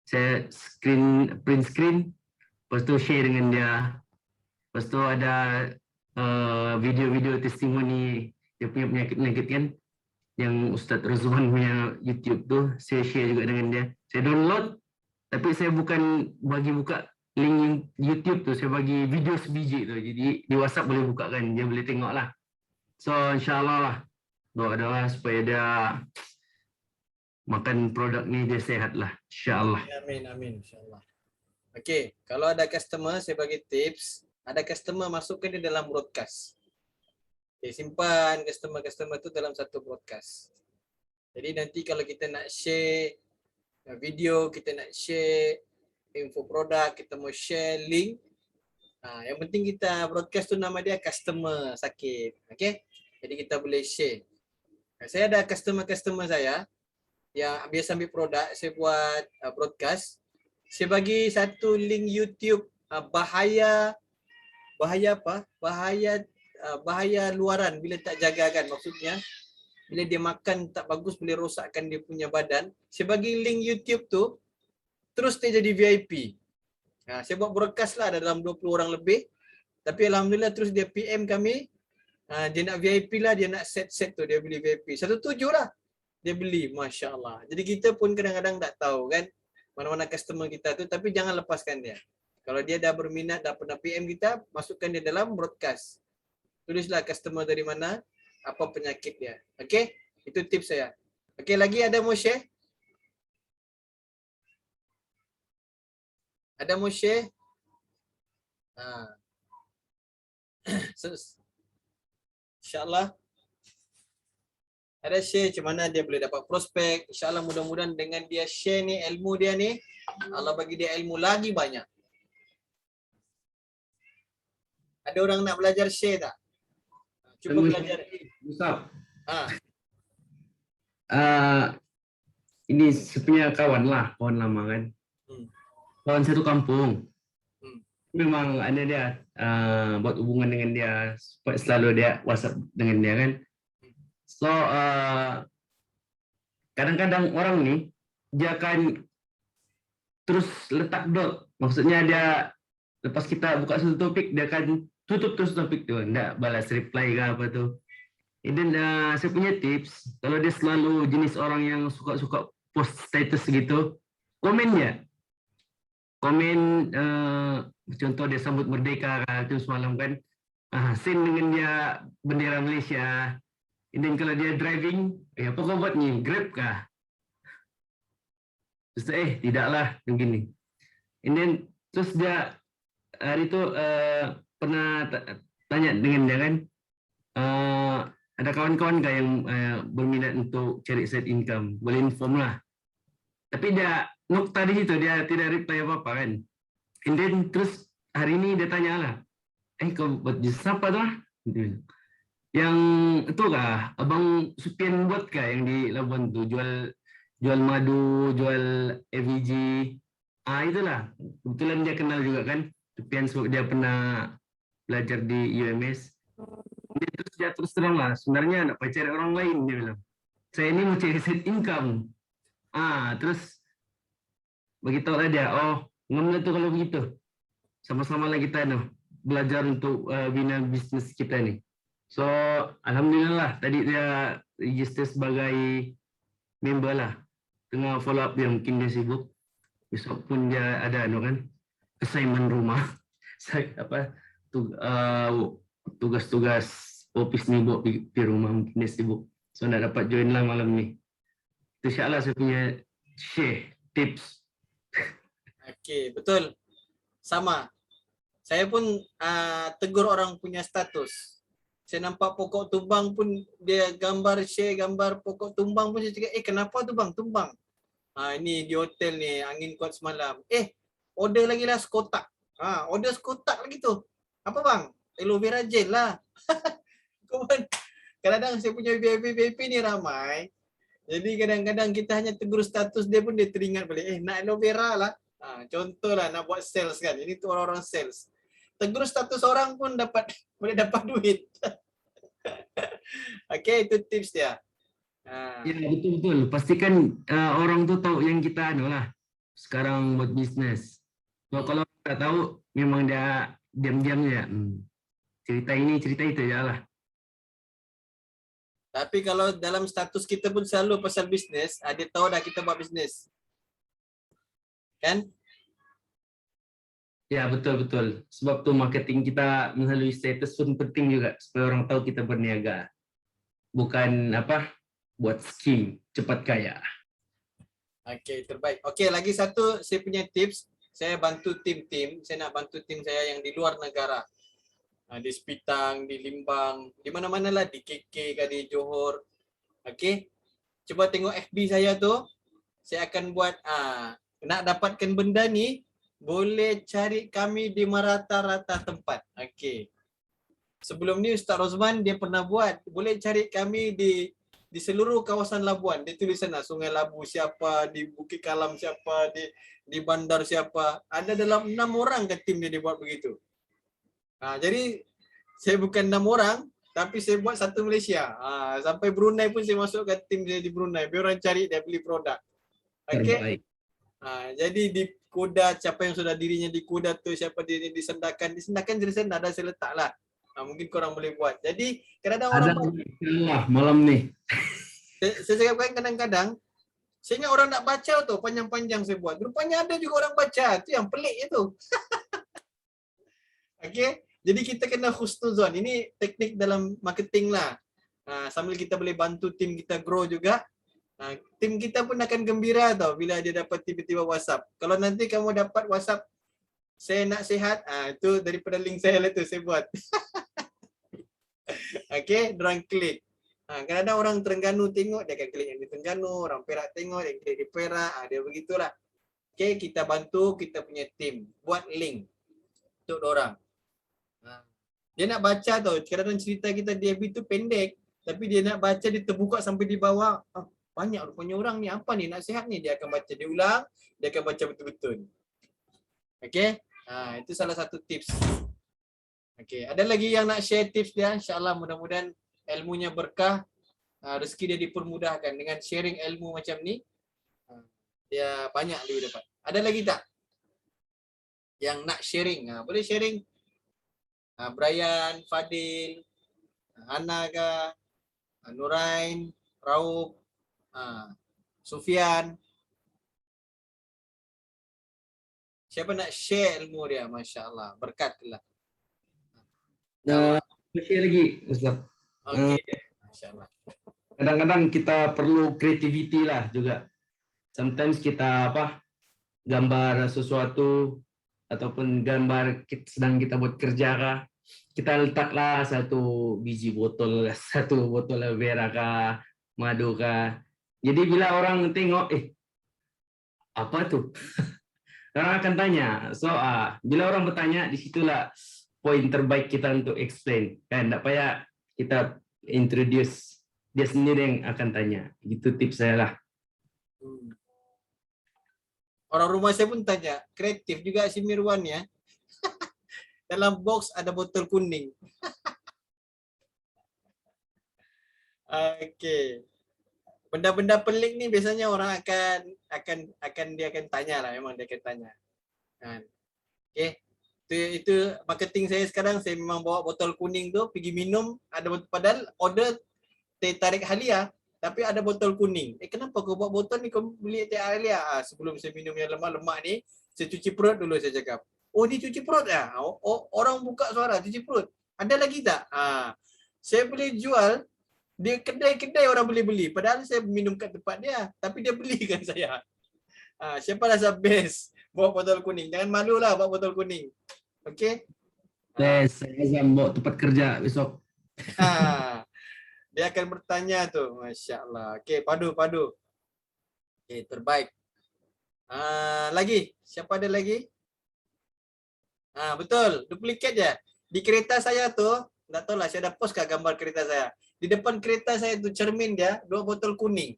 Saya print screen, lepas tu share dengan dia. Lepas tu ada video-video testimoni dia punya penyakit-penyakit kan, yang Ustaz Rozwan punya YouTube tu, saya share juga dengan dia. Saya download, tapi saya bukan bagi buka link YouTube tu, saya bagi video sebiji tu. Jadi di WhatsApp boleh buka kan, dia boleh tengok lah. So insyaAllah lah, doa-doa supaya dia makan produk ni dia sehat lah, insyaAllah. Amin, amin, insyaAllah. Okey, kalau ada customer, saya bagi tips. Ada customer masukkan dia dalam broadcast. Okay, simpan customer-customer tu dalam satu broadcast. Jadi nanti kalau kita nak share video, kita nak share info produk, kita mau share link, yang penting kita broadcast tu nama dia customer sakit. Okay? Jadi kita boleh share. Saya ada customer-customer saya yang biasa ambil produk, saya buat broadcast. Saya bagi satu link YouTube bahaya apa? Bahaya luaran bila tak jaga kan, maksudnya bila dia makan tak bagus boleh rosakkan dia punya badan. Saya bagi link YouTube tu, terus dia jadi VIP. Saya buat broadcast lah, ada dalam 20 orang lebih. Tapi alhamdulillah terus dia PM kami, dia nak VIP lah, dia nak set-set tu, dia beli VIP. 1.7 lah dia beli, Masya Allah. Jadi kita pun kadang-kadang tak tahu kan mana-mana customer kita tu, tapi jangan lepaskan dia. Kalau dia dah berminat, dah pernah PM kita, masukkan dia dalam broadcast. Tulislah customer dari mana, apa penyakit dia. Okey? Itu tips saya. Okey, lagi ada mau share? Ada mau share? InsyaAllah. Ada share macam mana dia boleh dapat prospek. InsyaAllah mudah-mudahan dengan dia share ni, ilmu dia ni, Allah bagi dia ilmu lagi banyak. Ada orang nak belajar share tak? Cuba belajar. Ustaz. Ha. Ini sebenarnya kawan lah, kawan lama kan. Kawan satu kampung. Memang ada dia buat hubungan dengan dia, selalu dia WhatsApp dengan dia kan. So kadang-kadang orang ni dia akan terus letak dot. Maksudnya dia lepas kita buka satu topik, dia akan tutup terus topik tu, enggak balas reply ke apa tu. Dan saya punya tips, kalau dia selalu jenis orang yang suka-suka post status gitu, komen dia. Komen contoh dia sambut merdeka tu semalam kan, send dengan dia bendera Malaysia. Dan kalau dia driving, apa kau buat ni, Grab kah? Terus tidaklah begini. And then terus dia hari tu pernah tanya dengan dia kan, ada kawan-kawan kah yang berminat untuk cari side income, boleh inform lah. Tapi dia nokta di situ, dia tidak reply apa-apa kan. And then terus hari ni dia tanya lah, kau buat jasa apa tu lah? Yang itu kah, Abang Supian buat kah yang di Labuan tu, jual madu, jual AVG. Itulah, kebetulan dia kenal juga kan, Supian sebab dia pernah belajar di UMS. Dia terus terang lah, sebenarnya nak cari orang lain, dia bilang. Saya ini mau cari side income. Terus beritahu lah dia, ngomong tu kalau begitu. Sama-sama lah kita belajar untuk bina bisnes kita ni. So, alhamdulillah tadi dia register sebagai member lah. Tengah follow up dia, mungkin dia sibuk. Besok pun dia ada kan, assignment rumah. Tugas-tugas office ni buat di rumah, mungkin dia sibuk. So, nak dapat join lah malam ni. Itu insyaAllah saya punya share tips. Okey, betul. Sama. Saya pun tegur orang punya status. Saya nampak pokok tumbang pun dia gambar, share gambar pokok tumbang pun saya cakap, kenapa tu bang tumbang? Ini di hotel ni, angin kuat semalam. Order lagi lah sekotak. Order sekotak lagi tu. Apa bang? Aloe vera gel lah. Kadang-kadang saya punya VIP ni ramai. Jadi kadang-kadang kita hanya tegur status dia pun dia teringat balik. Nak aloe vera lah. Contohlah nak buat sales kan. Ini tu orang-orang sales. Tegur status orang pun boleh dapat duit. Okey, itu tips dia. Ya, betul-betul. Pastikan orang tu tahu yang kita lah. Sekarang buat bisnes. So, kalau tak tahu, memang dia diam-diam je. Cerita ini, cerita itu je lah. Tapi kalau dalam status kita pun selalu pasal bisnes, dia tahu dah kita buat bisnes. Kan? Ya, betul-betul. Sebab tu marketing kita melalui status pun penting juga. Supaya orang tahu kita berniaga. Bukan buat scheme cepat kaya. Okey, terbaik. Okey, lagi satu saya punya tips. Saya bantu tim-tim. Saya nak bantu tim saya yang di luar negara. Di Sepitang, di Limbang, di mana-mana lah, di KK ke di Johor. Okey. Cuba tengok FB saya tu. Saya akan buat nak dapatkan benda ni, boleh cari kami di merata-rata tempat. Okey. Sebelum ni Ustaz Rosman dia pernah buat, boleh cari kami di seluruh kawasan Labuan. Dia tulis sana Sungai Labu siapa, di Bukit Kalam siapa, di bandar siapa. Ada dalam 6 orang ke tim dia buat begitu. Jadi saya bukan 6 orang, tapi saya buat satu Malaysia. Sampai Brunei pun saya masuk ke tim dia di Brunei. Biar orang cari dia beli produk. Okey. Terbaik. Jadi di Kudat, siapa yang sudah dirinya di Kudat tu, siapa dirinya di Sendakan jadi saya ada saya letak lah. Mungkin korang boleh buat. Jadi kadang-kadang orang malam ni. saya cakap kadang-kadang saya ingat orang nak baca tu panjang-panjang saya buat. Rupanya ada juga orang baca. Tu yang pelik itu. Okey. Jadi kita kena husnuzon. Ini teknik dalam marketing lah. Sambil kita boleh bantu tim kita grow juga. Tim kita pun akan gembira tau bila dia dapat tiba-tiba WhatsApp. Kalau nanti kamu dapat WhatsApp, saya nak sihat, itu daripada link saya lah tu saya buat. Okey, dorang klik. Kadang-kadang orang Terengganu tengok, dia akan klik yang di Terengganu. Orang Perak tengok, dia klik di Perak. Dia begitulah. Okey, kita bantu kita punya tim. Buat link untuk dorang. Dia nak baca tau, kadang-kadang cerita kita di FB tu pendek, tapi dia nak baca, dia terbuka sampai di bawah. Banyak rupanya orang ni, apa ni, nasihat ni. Dia akan baca, dia ulang, dia akan baca betul-betul. Okey, itu salah satu tips. Okey, ada lagi yang nak share tips dia? InsyaAllah mudah-mudahan ilmunya berkah, rezeki dia dipermudahkan dengan sharing ilmu macam ni. Dia banyak dia dapat. Ada lagi tak yang nak sharing? Boleh sharing. Brian, Fadil, Hana ke, Nurain, Raub, Sufian. Siapa nak share ilmu dia? Masya Allah, berkat lah. Share lagi, Ustaz. Okey, Masya Allah. Kadang-kadang kita perlu creativity lah juga. Sometimes kita gambar sesuatu ataupun gambar sedang kita buat kerja kah, kita letaklah satu biji botol, satu botol aloe vera kah, madu kah. Jadi bila orang tengok, apa tu? Orang akan tanya. So, bila orang bertanya, disitulah poin terbaik kita untuk explain. Kan, tak payah kita introduce, dia sendiri yang akan tanya. Itu tips saya lah. Orang rumah saya pun tanya, kreatif juga si Mirwan ya. Dalam box ada botol kuning. Okey. Benda-benda pelik ni biasanya orang dia akan tanya lah, memang dia akan tanya. Okey. Itu marketing saya sekarang, saya memang bawa botol kuning tu pergi minum, ada padahal order teh tarik halia tapi ada botol kuning. Kenapa kau bawa botol ni, kau beli teh halia? Sebelum saya minum yang lemak-lemak ni, saya cuci perut dulu, saya cakap. Oh, dia cuci perut ya? Orang buka suara cuci perut. Ada lagi tak? Saya boleh jual di kedai-kedai, orang boleh beli. Padahal saya minum kat tempat dia, tapi dia belikan saya. Siapa rasa best bawa botol kuning? Jangan malulah bawa botol kuning. Okey? Saya Azam bawa tempat kerja besok. Dia akan bertanya tu. Masya Allah. Okey, padu. Okey, terbaik. Lagi. Siapa ada lagi? Betul. Duplikat je. Di kereta saya tu, tak tahu lah saya dah post kat gambar kereta saya. Di depan kereta saya tu cermin dia, 2 botol kuning.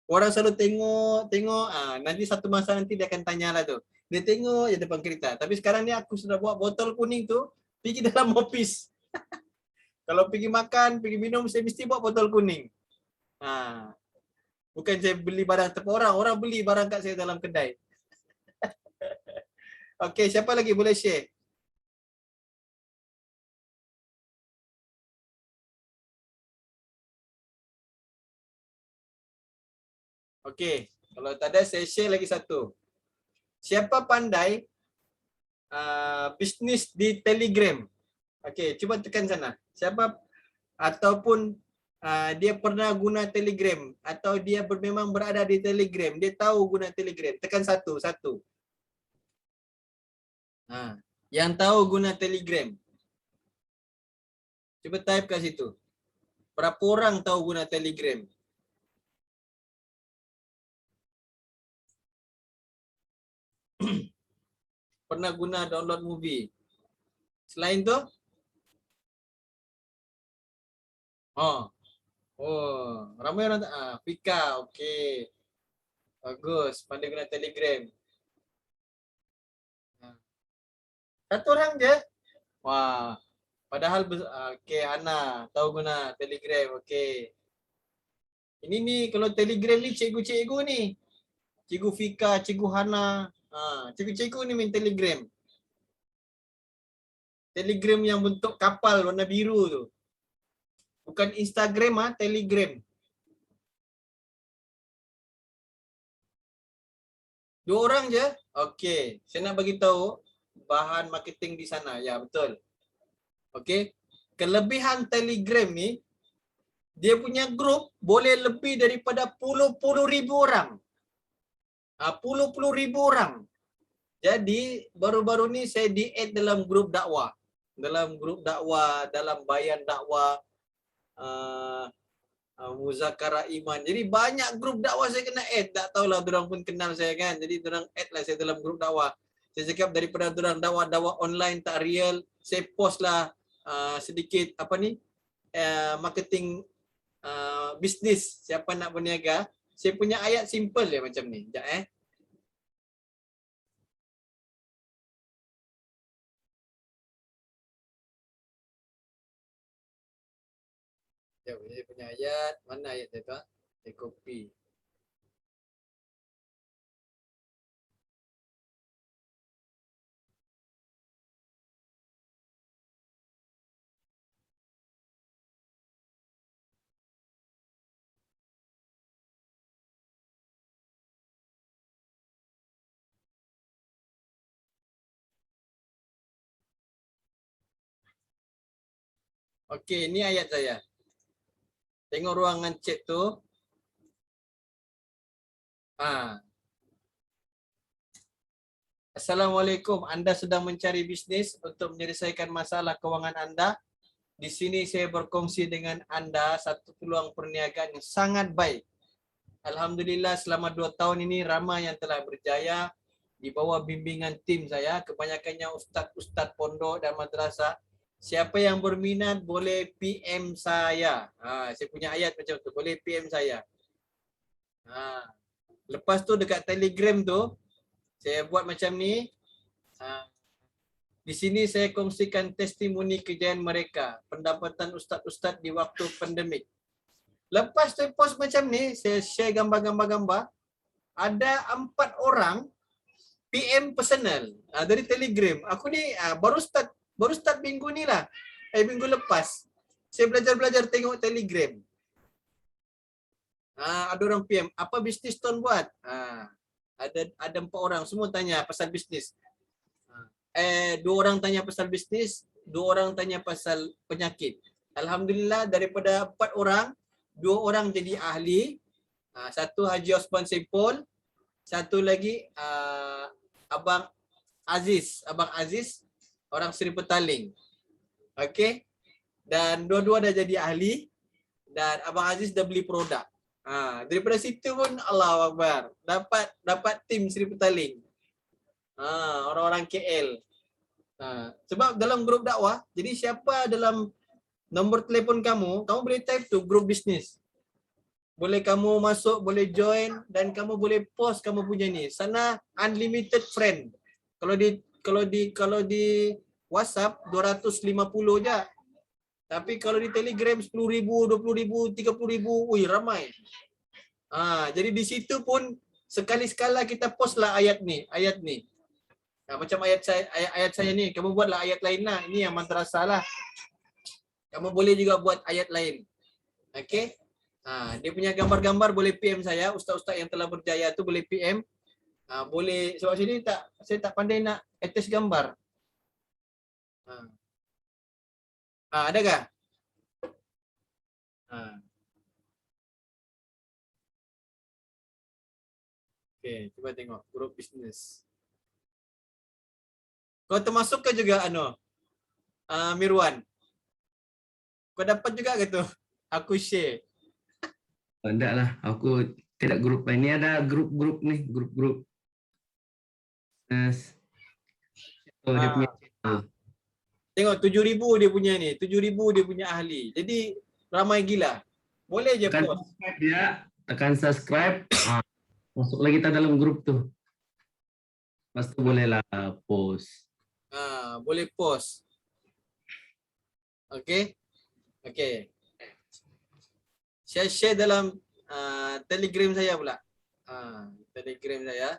Orang selalu tengok. Nanti satu masa nanti dia akan tanya lah tu. Dia tengok je depan kereta. Tapi sekarang ni aku sudah buat botol kuning tu, pergi dalam office. Kalau pergi makan, pergi minum, saya mesti buat botol kuning. Bukan saya beli barang tempat orang. Orang beli barang kat saya dalam kedai. Okey, siapa lagi boleh share? Okey, kalau tak ada saya share lagi satu. Siapa pandai bisnes di Telegram? Okey, cuba tekan sana. Siapa ataupun dia pernah guna Telegram atau dia memang berada di Telegram, dia tahu guna Telegram. Tekan satu. Yang tahu guna Telegram. Cuba type kat situ. Berapa orang tahu guna Telegram? Pernah guna download movie. Selain tu? Ramai orang Fika, okey. Bagus, pandai guna Telegram. Satu orang je. Wah. Padahal okey, Hana tahu guna Telegram, okey. Ini ni kalau Telegram ni cikgu-cikgu ni. Cikgu Fika, cikgu Hana, cikgu-cikgu ni main Telegram. Telegram yang bentuk kapal warna biru tu. Bukan Instagram, Telegram. 2 orang je? Okey, saya nak bagi tahu bahan marketing di sana. Ya, betul. Okey. Kelebihan Telegram ni, dia punya grup boleh lebih daripada puluh ribu orang. Puluh ribu orang. Jadi baru-baru ni saya di-add dalam grup dakwah. Dalam bayan dakwah, muzakarah iman. Jadi banyak grup dakwah saya kena add. Tak tahulah dorang pun kenal saya kan. Jadi dorang add lah saya dalam grup dakwah. Saya cakap daripada dorang dakwah online tak real, saya post lah sedikit marketing bisnes. Siapa nak berniaga, saya punya ayat simple dia macam ni. Sekejap Saya punya ayat, mana ayat dia tu? Saya copy. Okey, ni ayat saya. Tengok ruangan chat tu. Assalamualaikum. Anda sedang mencari bisnes untuk menyelesaikan masalah kewangan anda. Di sini saya berkongsi dengan anda satu peluang perniagaan yang sangat baik. Alhamdulillah selama 2 tahun ini ramai yang telah berjaya di bawah bimbingan tim saya. Kebanyakannya ustaz-ustaz pondok dan madrasah. Siapa yang berminat boleh PM saya. Saya punya ayat macam tu. Boleh PM saya. Lepas tu dekat Telegram tu, saya buat macam ni. Di sini saya kongsikan testimoni kejayaan mereka. Pendapatan ustaz-ustaz di waktu pandemik. Lepas saya post macam ni, saya share gambar-gambar. Ada 4 orang PM personal dari Telegram. Aku ni baru start minggu ni lah. Minggu lepas. Saya belajar tengok Telegram. Ada orang PM, apa bisnes tuan buat? Ada 4 orang, semua tanya pasal bisnes. 2 orang tanya pasal bisnes, 2 orang tanya pasal penyakit. Alhamdulillah daripada 4 orang, 2 orang jadi ahli. Satu Haji Osman Sepol, satu lagi Abang Aziz, orang Seri Petaling. Okey. Dan dua-dua dah jadi ahli dan Abang Aziz dah beli produk. Daripada situ pun Allahu Akbar. Dapat tim Sri Petaling. Orang-orang KL. Sebab dalam grup dakwah, jadi siapa dalam nombor telefon kamu boleh type tu grup bisnes. Boleh kamu masuk, boleh join dan kamu boleh post kamu punya ni. Sana unlimited friend. Kalau di WhatsApp 250 je. Tapi kalau di Telegram 10,000, 20,000, 30,000, ramai. Jadi di situ pun sekali-sekala kita post lah ayat ni. Macam ayat saya ni, kamu buatlah ayat lain lah. Ini yang madrasah lah. Kamu boleh juga buat ayat lain. Okey. Dia punya gambar-gambar boleh PM saya. Ustaz-ustaz yang telah berjaya tu boleh PM. Boleh, sebab saya tak pandai nak attach gambar. Adakah? Okey, cuba tengok grup bisnes. Kau termasuk ke juga Mirwan? Kau dapat juga ke tu? Aku share. Enggak lah, aku tidak grup lain. Ini ada grup-grup ni, grup-grup. Dia punya channel. Tengok 7,000 dia punya ni, 7,000 dia punya ahli. Jadi ramai gila. Boleh je Tekan post. subscribe dia, tekan subscribe. Masuklah kita dalam grup tu. Lepas tu bolehlah post. Boleh post. Okey. Share dalam Telegram saya pula. Telegram saya.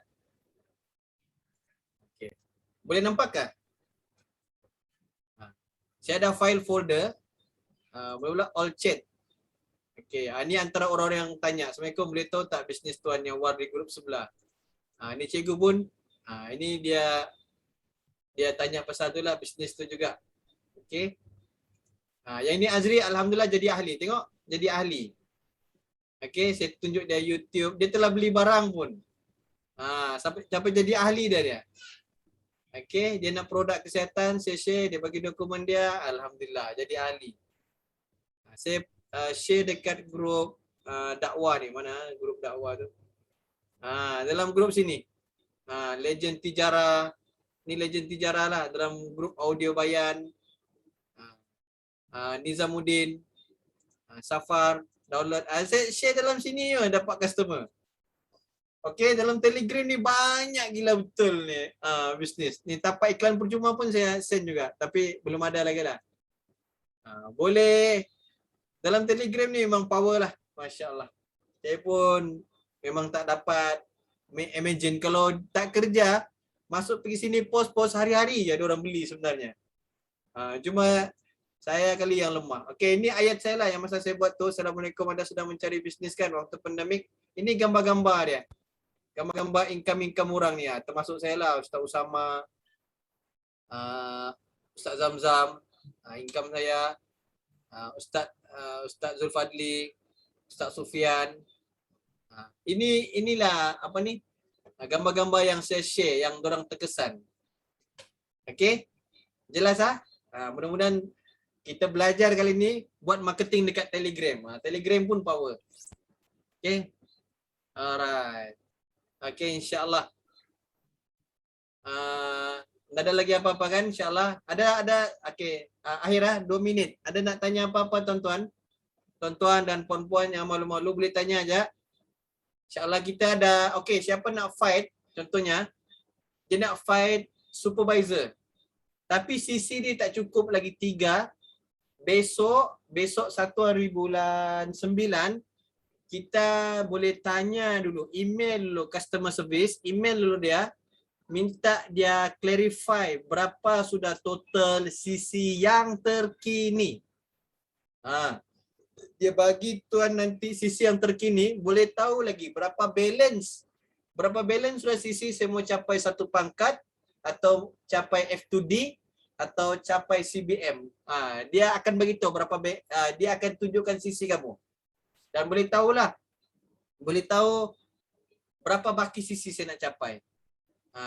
Okey. Boleh nampak ke? Saya ada file folder. Boleh pula all chat. Okey, ni antara orang-orang yang tanya, Assalamualaikum, boleh tahu tak bisnes tuan yang war di grup sebelah? Ini cikgu pun, ini dia tanya pasal tu lah, bisnes tu juga. Okey. Yang ini Azri alhamdulillah jadi ahli. Tengok, jadi ahli. Okey, saya tunjuk dia YouTube. Dia telah beli barang pun. Sampai jadi ahli dia. Okey, dia nak produk kesihatan, saya share, dia bagi dokumen dia, alhamdulillah jadi ahli. Saya share dekat grup dakwah ni, mana grup dakwah tu. Dalam grup sini. Legend Tijara. Ni Legend Tijara lah dalam grup audio bayan. Nizamuddin, Safar, download. Saya share dalam sini dapat customer. Okey, dalam Telegram ni banyak gila betul ni bisnes. Ni tapak iklan percuma pun saya send juga, tapi belum ada lagi lah. Boleh. Dalam Telegram ni memang power lah. Masya Allah. Saya pun memang tak dapat imagine kalau tak kerja, masuk pergi sini post hari-hari je ada orang beli sebenarnya. Cuma saya kali yang lemah. Okey, ini ayat saya lah yang masa saya buat tu. Assalamualaikum, anda sedang mencari bisnes kan waktu pandemik. Ini gambar-gambar dia. Gambar-gambar income orang ni. Termasuk saya lah, Ustaz Usama, Ustaz Zamzam, income saya, Ustaz Zulfadli, Ustaz Sufian. Inilah apa ni? Gambar-gambar yang saya share yang dorang terkesan. Okey? Jelas mudah-mudahan kita belajar kali ni buat marketing dekat Telegram. Telegram pun power. Okey? Alright. Okey, insya-Allah. Tak ada lagi apa-apa kan, insya-Allah. Ada okey, akhir 2 minit. Ada nak tanya apa-apa tuan-tuan? Tuan-tuan dan puan-puan yang malu-malu boleh tanya aja. InsyaAllah kita ada, okey, siapa nak fight, contohnya, dia nak fight supervisor. Tapi CC dia tak cukup lagi 3. Besok 1 hari bulan 9, kita boleh tanya dulu, email dulu customer service, email dulu dia, minta dia clarify berapa sudah total CC yang terkini. Dia bagi tuan nanti CC yang terkini, boleh tahu lagi berapa balance sudah CC saya mau capai 1 pangkat atau capai F2D atau capai CBM. Dia akan beritahu berapa dia akan tunjukkan CC kamu. Dan boleh tahu berapa baki CC saya nak capai.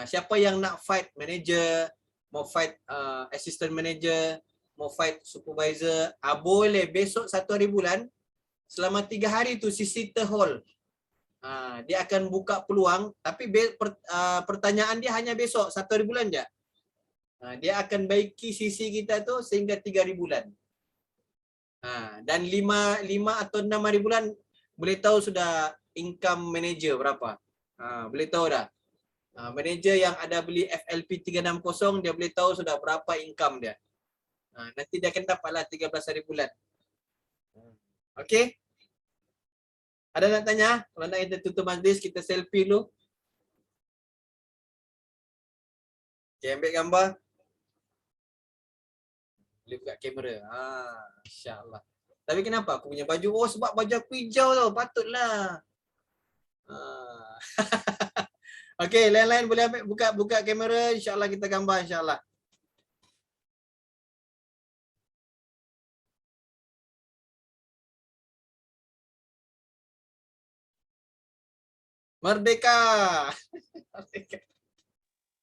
Siapa yang nak fight manager, mau fight assistant manager, mau fight supervisor, boleh besok 1 hari bulan selama 3 hari tu sisi terhold. Dia akan buka peluang, tapi pertanyaan dia hanya besok 1 hari bulan je. Dia akan baiki sisi kita tu sehingga 3 hari bulan. Dan 5 atau 6 hari bulan boleh tahu sudah income manager berapa. Boleh tahu dah. Manager yang ada beli FLP 360 dia boleh tahu sudah berapa income dia. Nanti dia akan dapatlah 13 hari bulan. Okey? Ada nak tanya? Kalau nak kita tutup majlis, kita selfie dulu. Okay, ambil gambar. Boleh buka kamera. InsyaAllah. Tapi kenapa aku punya baju? Oh, sebab baju aku hijau tau. Patutlah. Okey, lain-lain boleh ambil buka kamera. InsyaAllah kita gambar insyaAllah. Merdeka. Merdeka.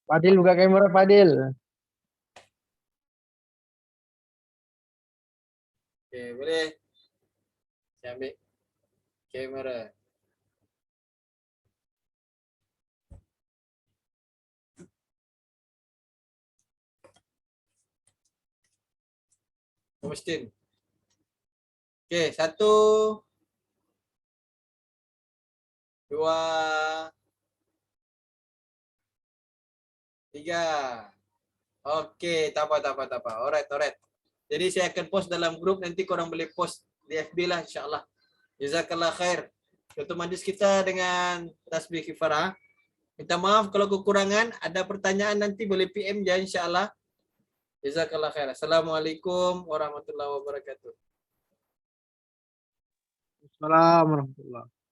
Fadil buka kamera Fadil. Okey, boleh. Saya ambil kamera. Mustin. Okey, 1 2 3. Okey, tak apa. Alright. Jadi saya akan post dalam grup, nanti korang boleh post di FB lah insyaAllah. Jazakallah khair. Tutup majlis kita dengan tasbih kifarah. Minta maaf kalau kekurangan, ada pertanyaan nanti boleh PM je insyaAllah. Jazakallah khair. Assalamualaikum warahmatullahi wabarakatuh. Assalamualaikum warahmatullahi wabarakatuh.